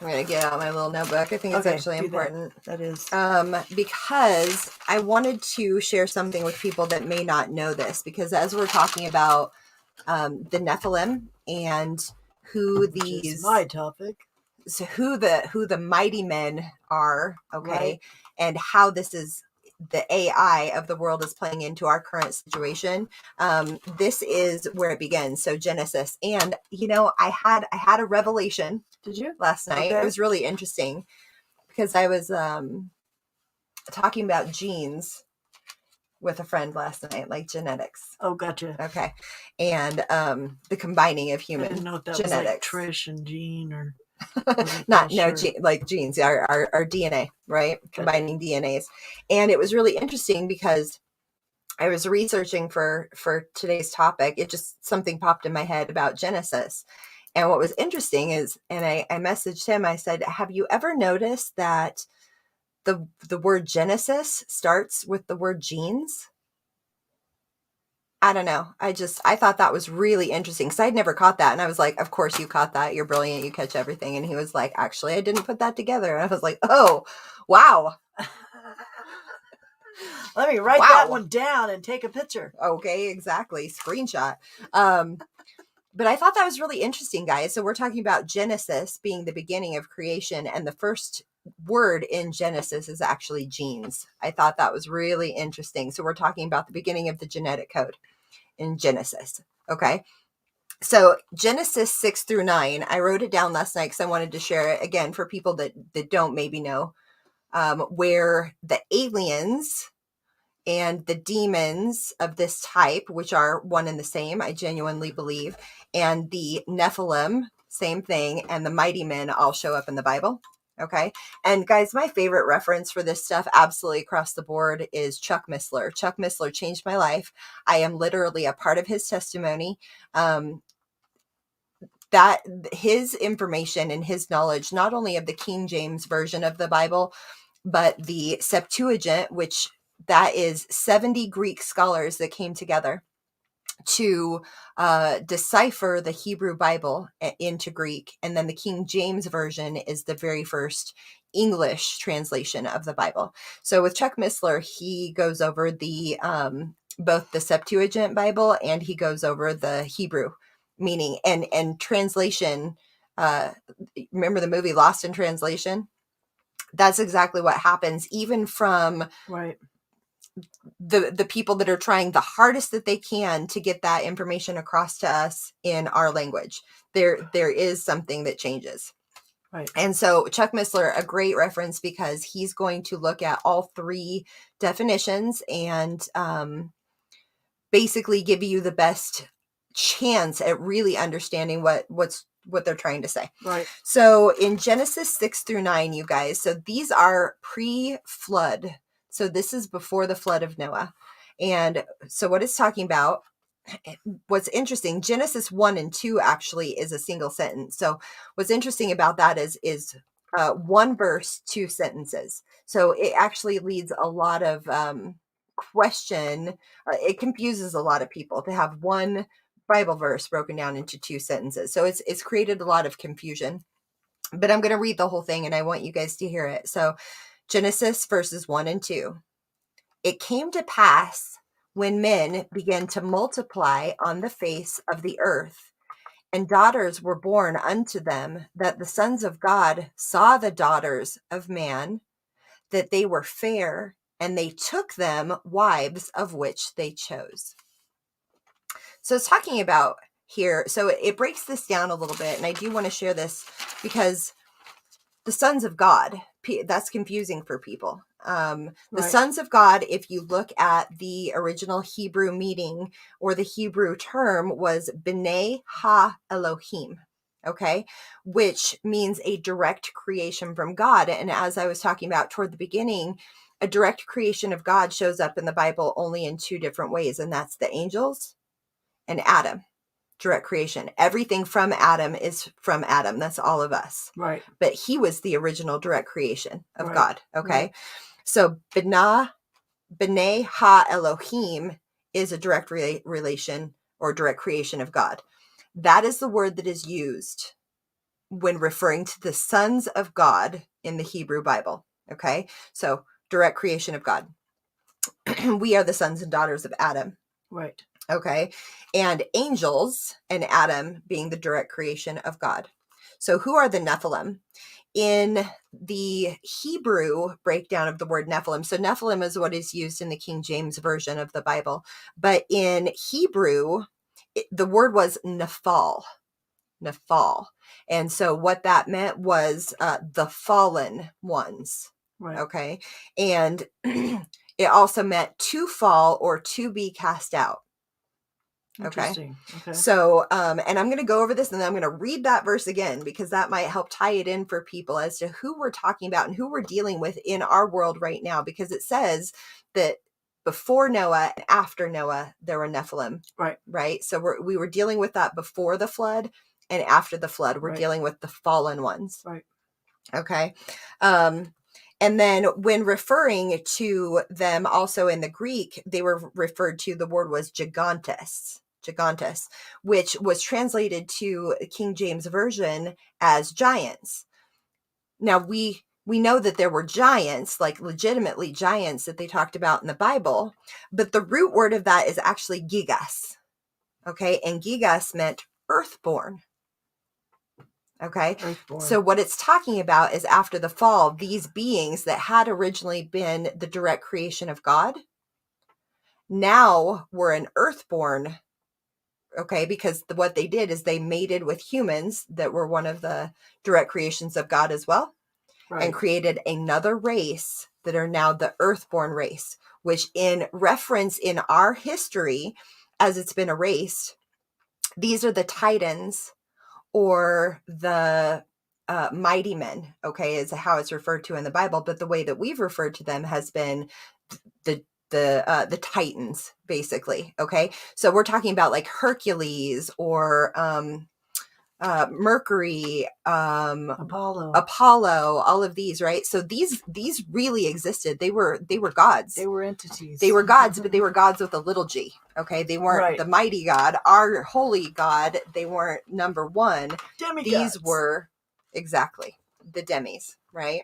going to get out my little notebook. I think it's actually important. That is. Because I wanted to share something with people that may not know this. Because as we're talking about the Nephilim and who these... Which is my topic. So who the mighty men are, okay, and how this is the AI of the world is playing into our current situation. This is where it begins. So Genesis, and I had a revelation. Did you? Last night? Okay. It was really interesting because I was talking about genes with a friend last night, like genetics. Oh, gotcha. Okay, and the combining of human I didn't know if that genetics. Was like Trish and Gene or like genes, our DNA, right? Okay. Combining DNAs. And it was really interesting because I was researching for today's topic. It just, something popped in my head about Genesis. And what was interesting is, and I messaged him, I said, have you ever noticed that the word Genesis starts with the word genes? I don't know. I thought that was really interesting because I'd never caught that. And I was like, of course you caught that. You're brilliant. You catch everything. And he was like, actually, I didn't put that together. And I was like, oh, wow. Let me write that one down and take a picture. Okay, exactly. Screenshot. But I thought that was really interesting, guys. So we're talking about Genesis being the beginning of creation. And the first word in Genesis is actually genes. I thought that was really interesting. So we're talking about the beginning of the genetic code in Genesis. Okay. So Genesis 6-9, I wrote it down last night because I wanted to share it again for people that don't maybe know, where the aliens and the demons of this type, which are one and the same, I genuinely believe, and the Nephilim, same thing, and the mighty men all show up in the Bible. Okay. And guys, my favorite reference for this stuff absolutely across the board is Chuck Missler. Chuck Missler changed my life. I am literally a part of his testimony. That his information and his knowledge, not only of the King James version of the Bible, but the Septuagint, which that is 70 Greek scholars that came together to decipher the Hebrew Bible into Greek. And then the King James version is the very first English translation of the Bible. So with Chuck Missler, he goes over the both the Septuagint Bible and he goes over the Hebrew meaning and translation. Remember the movie Lost in Translation? That's exactly what happens, even from the people that are trying the hardest that they can to get that information across to us in our language. There is something that changes. Right. And so Chuck Missler, a great reference because he's going to look at all three definitions and basically give you the best chance at really understanding what they're trying to say. Right. So in Genesis 6-9, you guys, so these are pre-flood. So this is before the flood of Noah. And so what it's talking about, what's interesting, Genesis 1 and 2 actually is a single sentence. So what's interesting about that is one verse, two sentences. So it actually leads a lot of question. It confuses a lot of people to have one Bible verse broken down into two sentences. So it's created a lot of confusion. But I'm going to read the whole thing and I want you guys to hear it. So Genesis verses 1 and 2. It came to pass when men began to multiply on the face of the earth, and daughters were born unto them, that the sons of God saw the daughters of man, that they were fair, and they took them wives of which they chose. So it's talking about here. So it breaks this down a little bit, and I do want to share this because the sons of God, that's confusing for people. The sons of God, if you look at the original Hebrew meaning or the Hebrew term, was B'nai Ha Elohim. Okay, which means a direct creation from God. And as I was talking about toward the beginning, a direct creation of God shows up in the Bible only in two different ways, and that's the angels and Adam. Direct creation. Everything from Adam is from Adam. That's all of us. Right. But he was the original direct creation of God. Okay. So B'nai Ha Elohim is a direct relation or direct creation of God. That is the word that is used when referring to the sons of God in the Hebrew Bible. Okay. So direct creation of God. We are the sons and daughters of Adam. Right. Okay. And angels and Adam being the direct creation of God. So who are the Nephilim? In the Hebrew breakdown of the word Nephilim, so Nephilim is what is used in the King James Version of the Bible. But in Hebrew, the word was Nephal. Nephal. And so what that meant was the fallen ones. Right. Okay. And it also meant to fall or to be cast out. Okay. So, and I'm going to go over this and then I'm going to read that verse again because that might help tie it in for people as to who we're talking about and who we're dealing with in our world right now, because it says that before Noah and after Noah, there were Nephilim. Right. Right. So we were dealing with that before the flood, and after the flood, we're dealing with the fallen ones. Right. Okay. And then when referring to them also in the Greek, they were referred to, the word was gigantes, which was translated to King James Version as giants. Now we know that there were giants, like legitimately giants that they talked about in the Bible, but the root word of that is actually gigas. Okay. And gigas meant earthborn. Okay. Earthborn. So what it's talking about is after the fall, these beings that had originally been the direct creation of God now were an earthborn. Okay. Because what they did is they mated with humans that were one of the direct creations of God as well. Right. And created another race that are now the earthborn race, which in reference in our history, as it's been erased, these are the Titans or the mighty men, okay, is how it's referred to in the Bible. But the way that we've referred to them has been the Titans, basically. Okay. So we're talking about like Hercules or Mercury, Apollo, all of these, right? So these really existed. They were gods. They were entities. They were gods, but they were gods with a little g. Okay, they weren't the mighty God, our holy God. They weren't number one. Demigods. These were exactly the demis, right?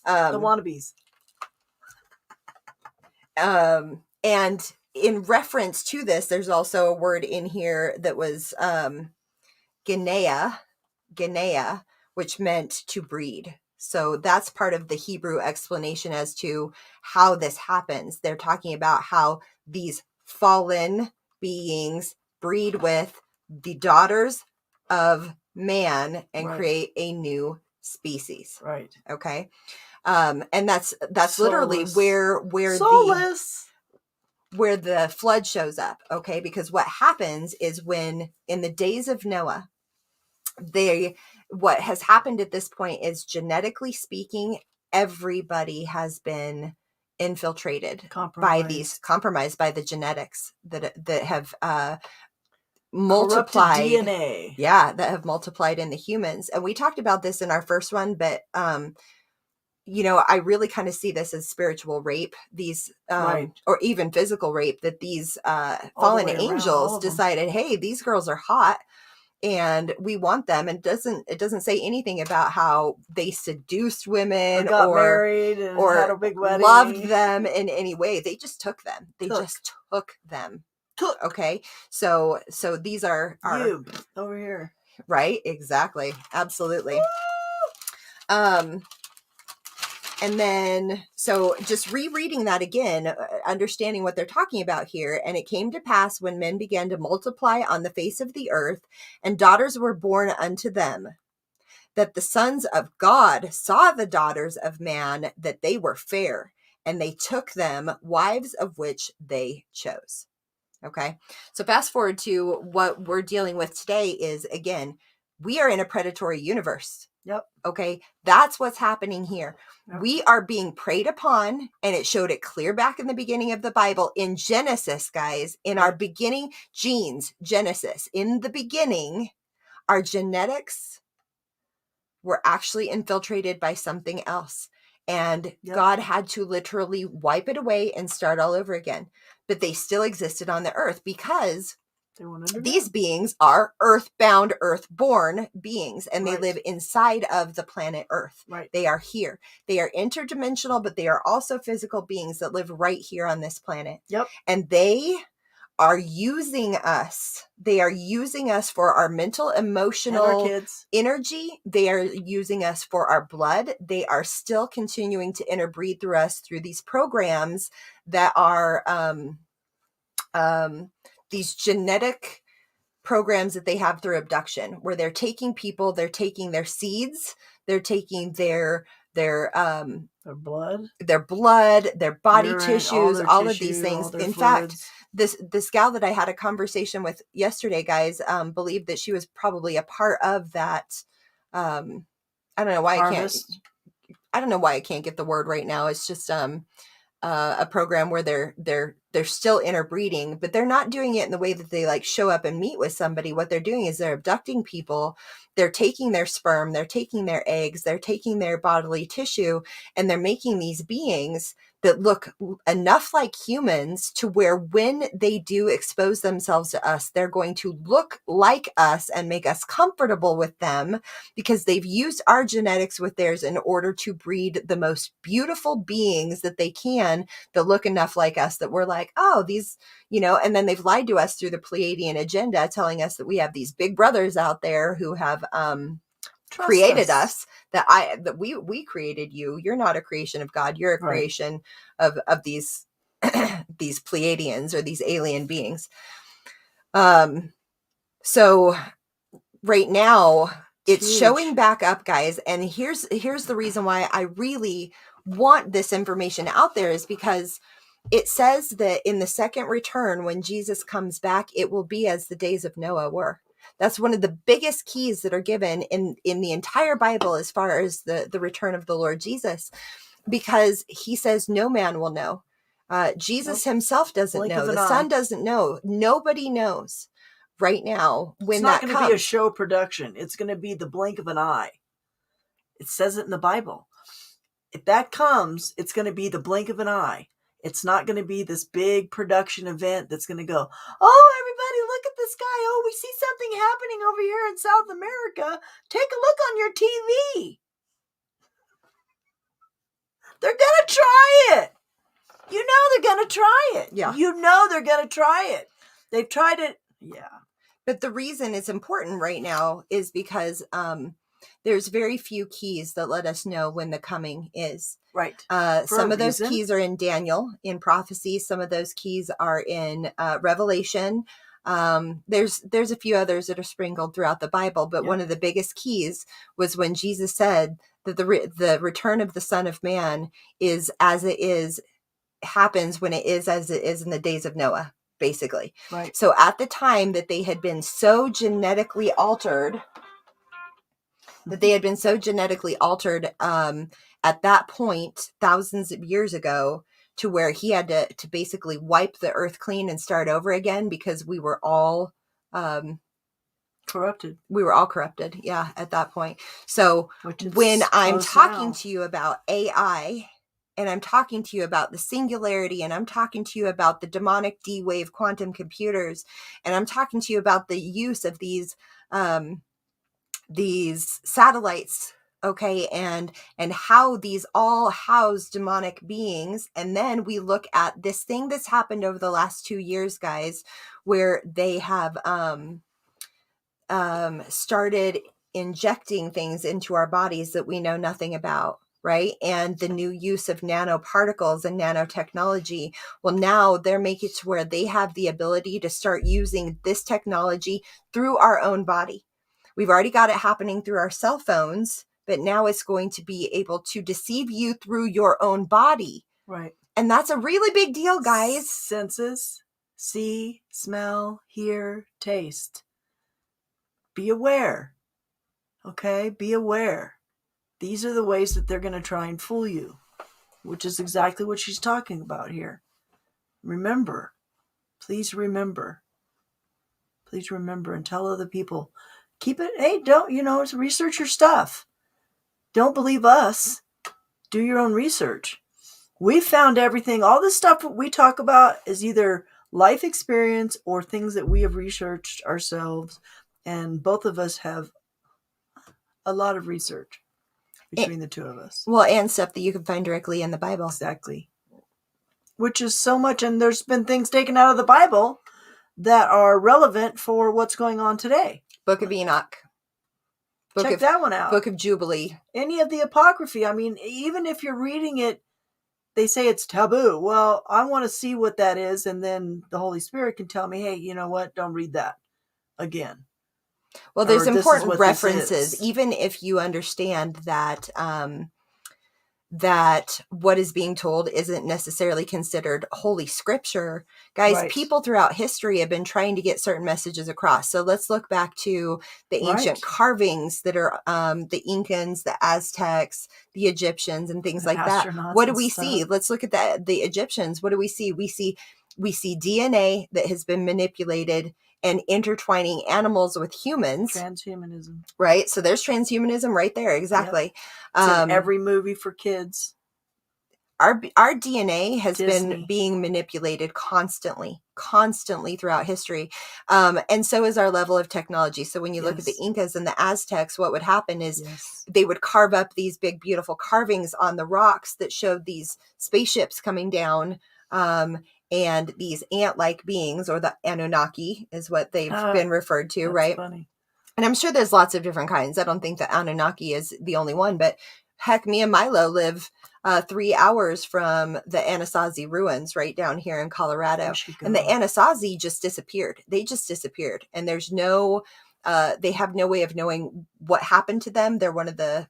The wannabes. And in reference to this, there's also a word in here that was Genea, which meant to breed. So that's part of the Hebrew explanation as to how this happens. They're talking about how these fallen beings breed with the daughters of man and create a new species. Right. Okay. And that's literally where the flood shows up. Okay. Because what happens is when in the days of Noah, what has happened at this point is, genetically speaking, everybody has been infiltrated compromised by the genetics that have multiplied DNA. Yeah, that have multiplied in the humans. And we talked about this in our first one, but I really kind of see this as spiritual rape, these or even physical rape, that these fallen angels decided, hey, these girls are hot and we want them. And it doesn't say anything about how they seduced women or married or had a big wedding, loved them in any way. They just took them. Just took them. Okay. So these are you over here. Right. Exactly. Absolutely. And then, so just rereading that again, understanding what they're talking about here. And it came to pass when men began to multiply on the face of the earth, and daughters were born unto them, that the sons of God saw the daughters of man, that they were fair, and they took them wives of which they chose. Okay. So fast forward to what we're dealing with today is, again, we are in a predatory universe. Yep. Okay. That's what's happening here. Yep. We are being preyed upon, and it showed it clear back in the beginning of the Bible in Genesis, guys, in our beginning genes, Genesis, in the beginning, our genetics were actually infiltrated by something else. And God had to literally wipe it away and start all over again. But they still existed on the earth because these beings are earthbound, earthborn beings, and they live inside of the planet Earth. Right. They are here. They are interdimensional, but they are also physical beings that live right here on this planet. Yep. And they are using us. They are using us for our mental, emotional energy. They are using us for our blood. They are still continuing to interbreed through us through these programs that are these genetic programs that they have through abduction, where they're taking people, they're taking their seeds, they're taking their blood, their body tissues, all of these things. In fact, this gal that I had a conversation with yesterday, guys, believed that she was probably a part of that. I don't know why I don't know why I can't get the word right now. It's just a program where they're still interbreeding, but they're not doing it in the way that they like show up and meet with somebody. What they're doing is they're abducting people. They're taking their sperm, they're taking their eggs, they're taking their bodily tissue, and they're making these beings that look enough like humans to where when they do expose themselves to us, they're going to look like us and make us comfortable with them, because they've used our genetics with theirs in order to breed the most beautiful beings that they can that look enough like us that we're like, oh, these, and then they've lied to us through the Pleiadian agenda, telling us that we have these big brothers out there who have created us, that we created you. You're not a creation of God. You're a creation of these these Pleiadians or these alien beings. So right now it's showing back up, guys. And here's the reason why I really want this information out there, is because it says that in the second return, when Jesus comes back, it will be as the days of Noah were. That's one of the biggest keys that are given in the entire Bible as far as the return of the Lord Jesus, because he says no man will know. Jesus himself doesn't know. The Son doesn't know. Nobody knows right now when that comes. It's not going to be a show production. It's going to be the blink of an eye. It says it in the Bible. If that comes, it's going to be the blink of an eye. It's not going to be this big production event that's going to go, oh, everybody, look at this guy. Oh, we see something happening over here in South America. Take a look on your TV. They're going to try it. They're going to try it. Yeah. They're going to try it. They've tried it. Yeah. But the reason it's important right now is because there's very few keys that let us know when the coming is. Right. Some of those keys are in Daniel, in prophecy. Some of those keys are in Revelation. There's a few others that are sprinkled throughout the Bible, but one of the biggest keys was when Jesus said that the return of the Son of Man is as it is, happens when it is as it is in the days of Noah, basically. Right. So at the time that they had been so genetically altered, at that point, thousands of years ago, to where he had to basically wipe the earth clean and start over again, because we were all corrupted. We were all corrupted, yeah, at that point. So when I'm talking to you about AI, and I'm talking to you about the singularity, and I'm talking to you about the demonic D-wave quantum computers, and I'm talking to you about the use of these satellites, okay, and how these all house demonic beings. And then we look at this thing that's happened over the last 2 years, guys, where they have started injecting things into our bodies that we know nothing about right? And the new use of nanoparticles and nanotechnology. Well, now they're making it to where they have the ability to start using this technology through our own body. We've already got it happening through our cell phones, but now it's going to be able to deceive you through your own body. Right. And that's a really big deal, guys. Senses, see, smell, hear, taste. Be aware. Okay? Be aware. These are the ways that they're going to try and fool you, which is exactly what she's talking about here. Remember. Please remember. Please remember and tell other people. Keep it, hey, don't, research your stuff. Don't believe us. Do your own research. We found everything. All this stuff that we talk about is either life experience or things that we have researched ourselves. And both of us have a lot of research between the two of us. Well, and stuff that you can find directly in the Bible. Exactly. Which is so much. And there's been things taken out of the Bible that are relevant for what's going on today. Book of Enoch. Check that one out. Book of Jubilee. Any of the Apocryphy. I mean, even if you're reading it, they say it's taboo. Well, I want to see what that is. And then the Holy Spirit can tell me, hey, you know what? Don't read that again. Well, there's important references, even if you understand that that what is being told isn't necessarily considered holy scripture. Guys, Right. People throughout history have been trying to get certain messages across. So let's look back to the ancient carvings that are the Incans, the Aztecs, the Egyptians, and things like that. What do we see? Let's look at the Egyptians. What do we see? We see DNA that has been manipulated and intertwining animals with humans. Transhumanism. Right? So there's transhumanism right there. Exactly. Yep. It's in every movie for kids. Our DNA has been being manipulated constantly throughout history. And so is our level of technology. So when you look at the Incas and the Aztecs, what would happen is they would carve up these big, beautiful carvings on the rocks that showed these spaceships coming down, and these ant-like beings, or the Anunnaki is what they've been referred to, right? Funny. And I'm sure there's lots of different kinds. I don't think the Anunnaki is the only one, but heck, me and Milo live 3 hours from the Anasazi ruins right down here in Colorado. And the Anasazi just disappeared. They just disappeared. And there's no, they have no way of knowing what happened to them. They're one of the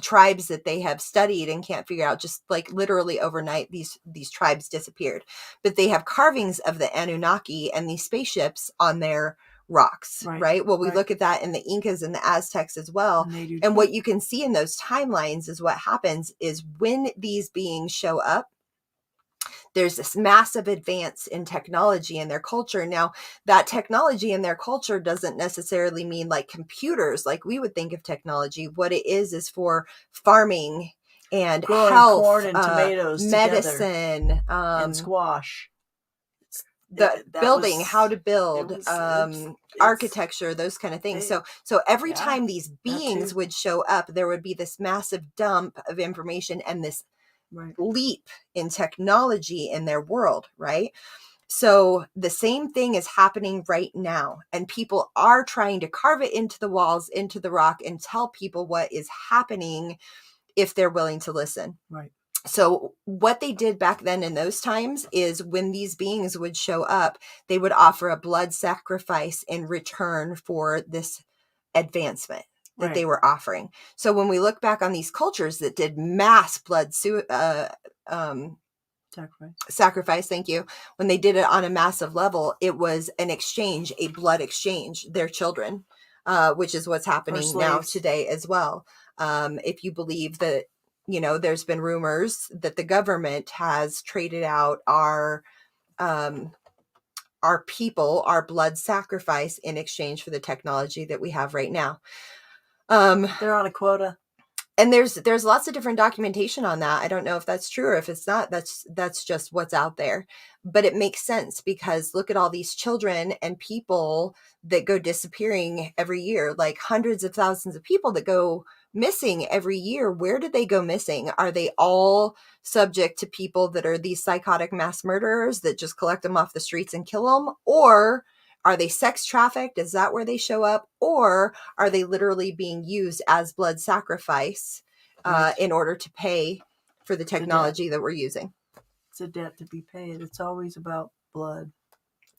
tribes that they have studied and can't figure out. Just like literally overnight, these tribes disappeared. But they have carvings of the Anunnaki and these spaceships on their rocks, right? Well, we look at that in the Incas and the Aztecs as well. And what you can see in those timelines is what happens is when these beings show up, there's this massive advance in technology in their culture. Now, that technology in their culture doesn't necessarily mean like computers, like we would think of technology. What it is for farming and growing health, corn and tomatoes, medicine, and squash. The building, how to build, architecture, those kind of things. So every time these beings would show up, there would be this massive dump of information and this leap in technology in their world, right? So the same thing is happening right now, and people are trying to carve it into the walls, into the rock, and tell people what is happening if they're willing to listen. Right. So what they did back then in those times is when these beings would show up, they would offer a blood sacrifice in return for this advancement that they were offering. So when we look back on these cultures that did mass blood sacrifice, thank you. When they did it on a massive level, it was an exchange, a blood exchange, their children, which is what's happening now today as well. If you believe that, there's been rumors that the government has traded out our people, our blood sacrifice in exchange for the technology that we have right now. They're on a quota. And there's lots of different documentation on that. I don't know if that's true or if it's not. That's just what's out there. But it makes sense because look at all these children and people that go disappearing every year, like hundreds of thousands of people that go missing every year. Where did they go missing? Are they all subject to people that are these psychotic mass murderers that just collect them off the streets and kill them? Or are they sex trafficked? Is that where they show up? Or are they literally being used as blood sacrifice Right. in order to pay for the technology that we're using. It's a debt to be paid. It's always about blood.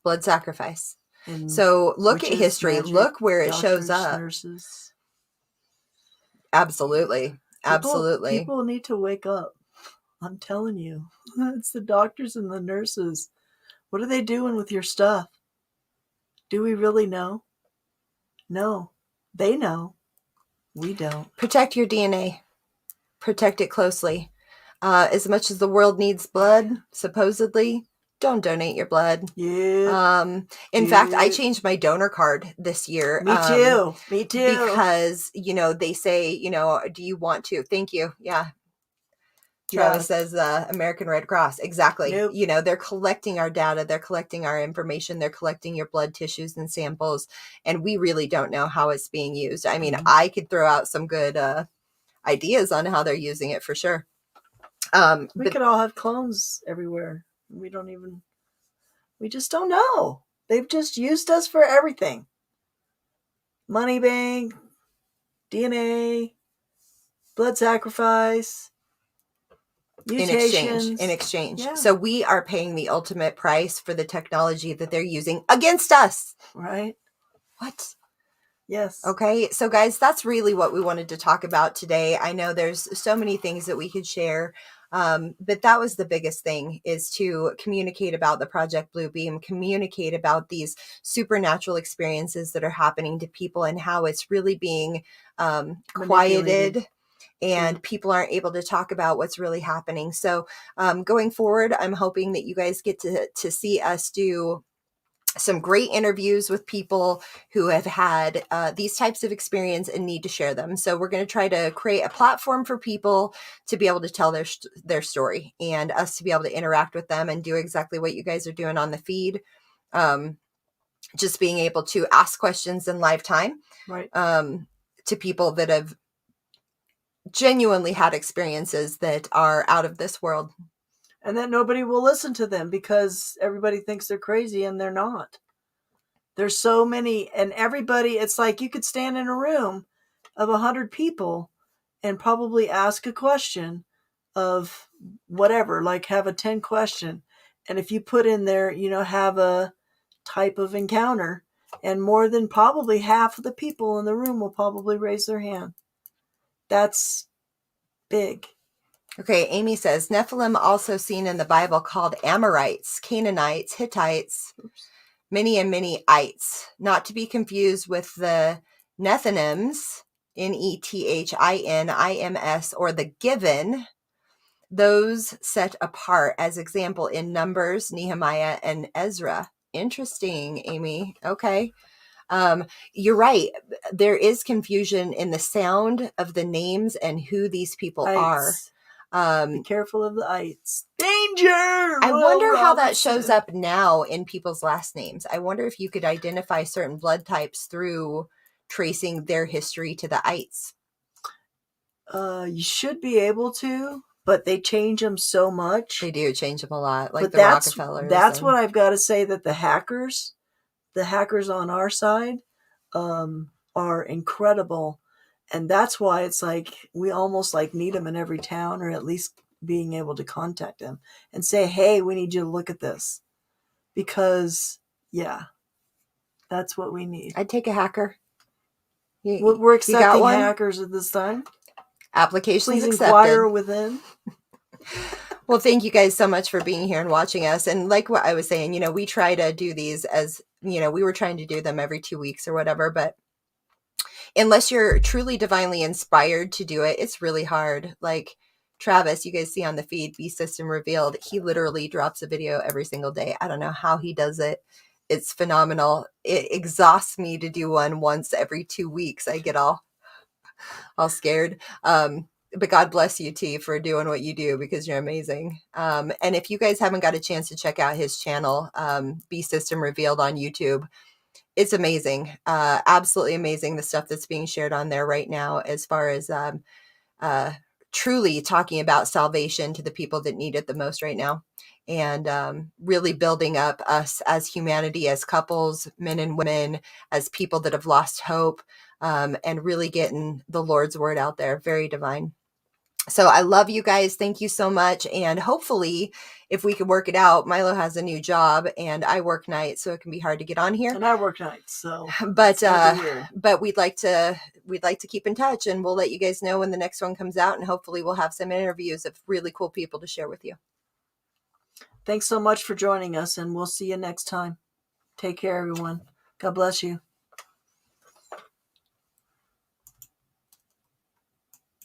Blood sacrifice. And So look at witches, history. magic, Look where it doctors, shows up. Nurses. Absolutely. Absolutely. People need to wake up. I'm telling you. It's the doctors and the nurses. What are they doing with your stuff? Do we really know? No. They know. We don't. Protect your DNA. Protect it closely. As much as the world needs blood, supposedly, don't donate your blood. Yeah. In fact, I changed my donor card this year. Me too. Me too. Because, they say, do you want to? Thank you. Yeah. Travis says American Red Cross. Exactly. Nope. They're collecting our data. They're collecting our information. They're collecting your blood tissues and samples. And we really don't know how it's being used. I mean, I could throw out some good ideas on how they're using it for sure. We could all have clones everywhere. We just don't know. They've just used us for everything. Money bank, DNA, blood sacrifice, mutations. In exchange. Yeah. So we are paying the ultimate price for the technology that they're using against us. Right. What? Yes. Okay. So guys, that's really what we wanted to talk about today. I know there's so many things that we could share. But that was the biggest thing, is to communicate about the Project Bluebeam, communicate about these supernatural experiences that are happening to people and how it's really being quieted. And people aren't able to talk about what's really happening. So going forward, I'm hoping that you guys get to see us do some great interviews with people who have had these types of experience and need to share them. So we're going to try to create a platform for people to be able to tell their story, and us to be able to interact with them and do exactly what you guys are doing on the feed. Just being able to ask questions in live time, right, to people that have genuinely had experiences that are out of this world. And that nobody will listen to them because everybody thinks they're crazy, and they're not. There's so many, and everybody, it's like you could stand in a room of 100 people and probably ask a question of whatever, like have a 10 question. And if you put in there, have a type of encounter, and more than probably half of the people in the room will probably raise their hand. That's big. Okay, Amy says, Nephilim also seen in the Bible called Amorites, Canaanites, Hittites, many and many ites, not to be confused with the Nethinims, Nethinims, or the given, those set apart as example in Numbers, Nehemiah, and Ezra. Interesting, Amy. Okay. You're right. There is confusion in the sound of the names and who these people are. Be careful of the ites. Danger! I wonder how that shows up now in people's last names. I wonder if you could identify certain blood types through tracing their history to the ites. You should be able to, but they change them so much. They do change them a lot, like the Rockefellers. That's what I've got to say, that the hackers on our side are incredible. And that's why it's like we almost like need them in every town, or at least being able to contact them and say, hey, we need you to look at this. Because, yeah, that's what we need. I'd take a hacker. We're accepting hackers at this time. Applications Please accepted. inquire within. Well, thank you guys so much for being here and watching us. And like what I was saying, we try to do these as, we were trying to do them every 2 weeks or whatever, but unless you're truly divinely inspired to do it, it's really hard. Like Travis, you guys see on the feed, Beast System Revealed, he literally drops a video every single day. I don't know how he does it. It's phenomenal. It exhausts me to do one once every 2 weeks. I get all scared. But God bless you, T, for doing what you do, because you're amazing. And if you guys haven't got a chance to check out his channel, Beast System Revealed on YouTube, it's amazing. Absolutely amazing, the stuff that's being shared on there right now, as far as truly talking about salvation to the people that need it the most right now. And really building up us as humanity, as couples, men and women, as people that have lost hope, and really getting the Lord's word out there. Very divine. So I love you guys. Thank you so much. And hopefully, if we can work it out, Milo has a new job and I work nights, so it can be hard to get on here. And I work nights, so But it's gonna be weird. but we'd like to keep in touch, and we'll let you guys know when the next one comes out, and hopefully we'll have some interviews of really cool people to share with you. Thanks so much for joining us, and we'll see you next time. Take care, everyone. God bless you.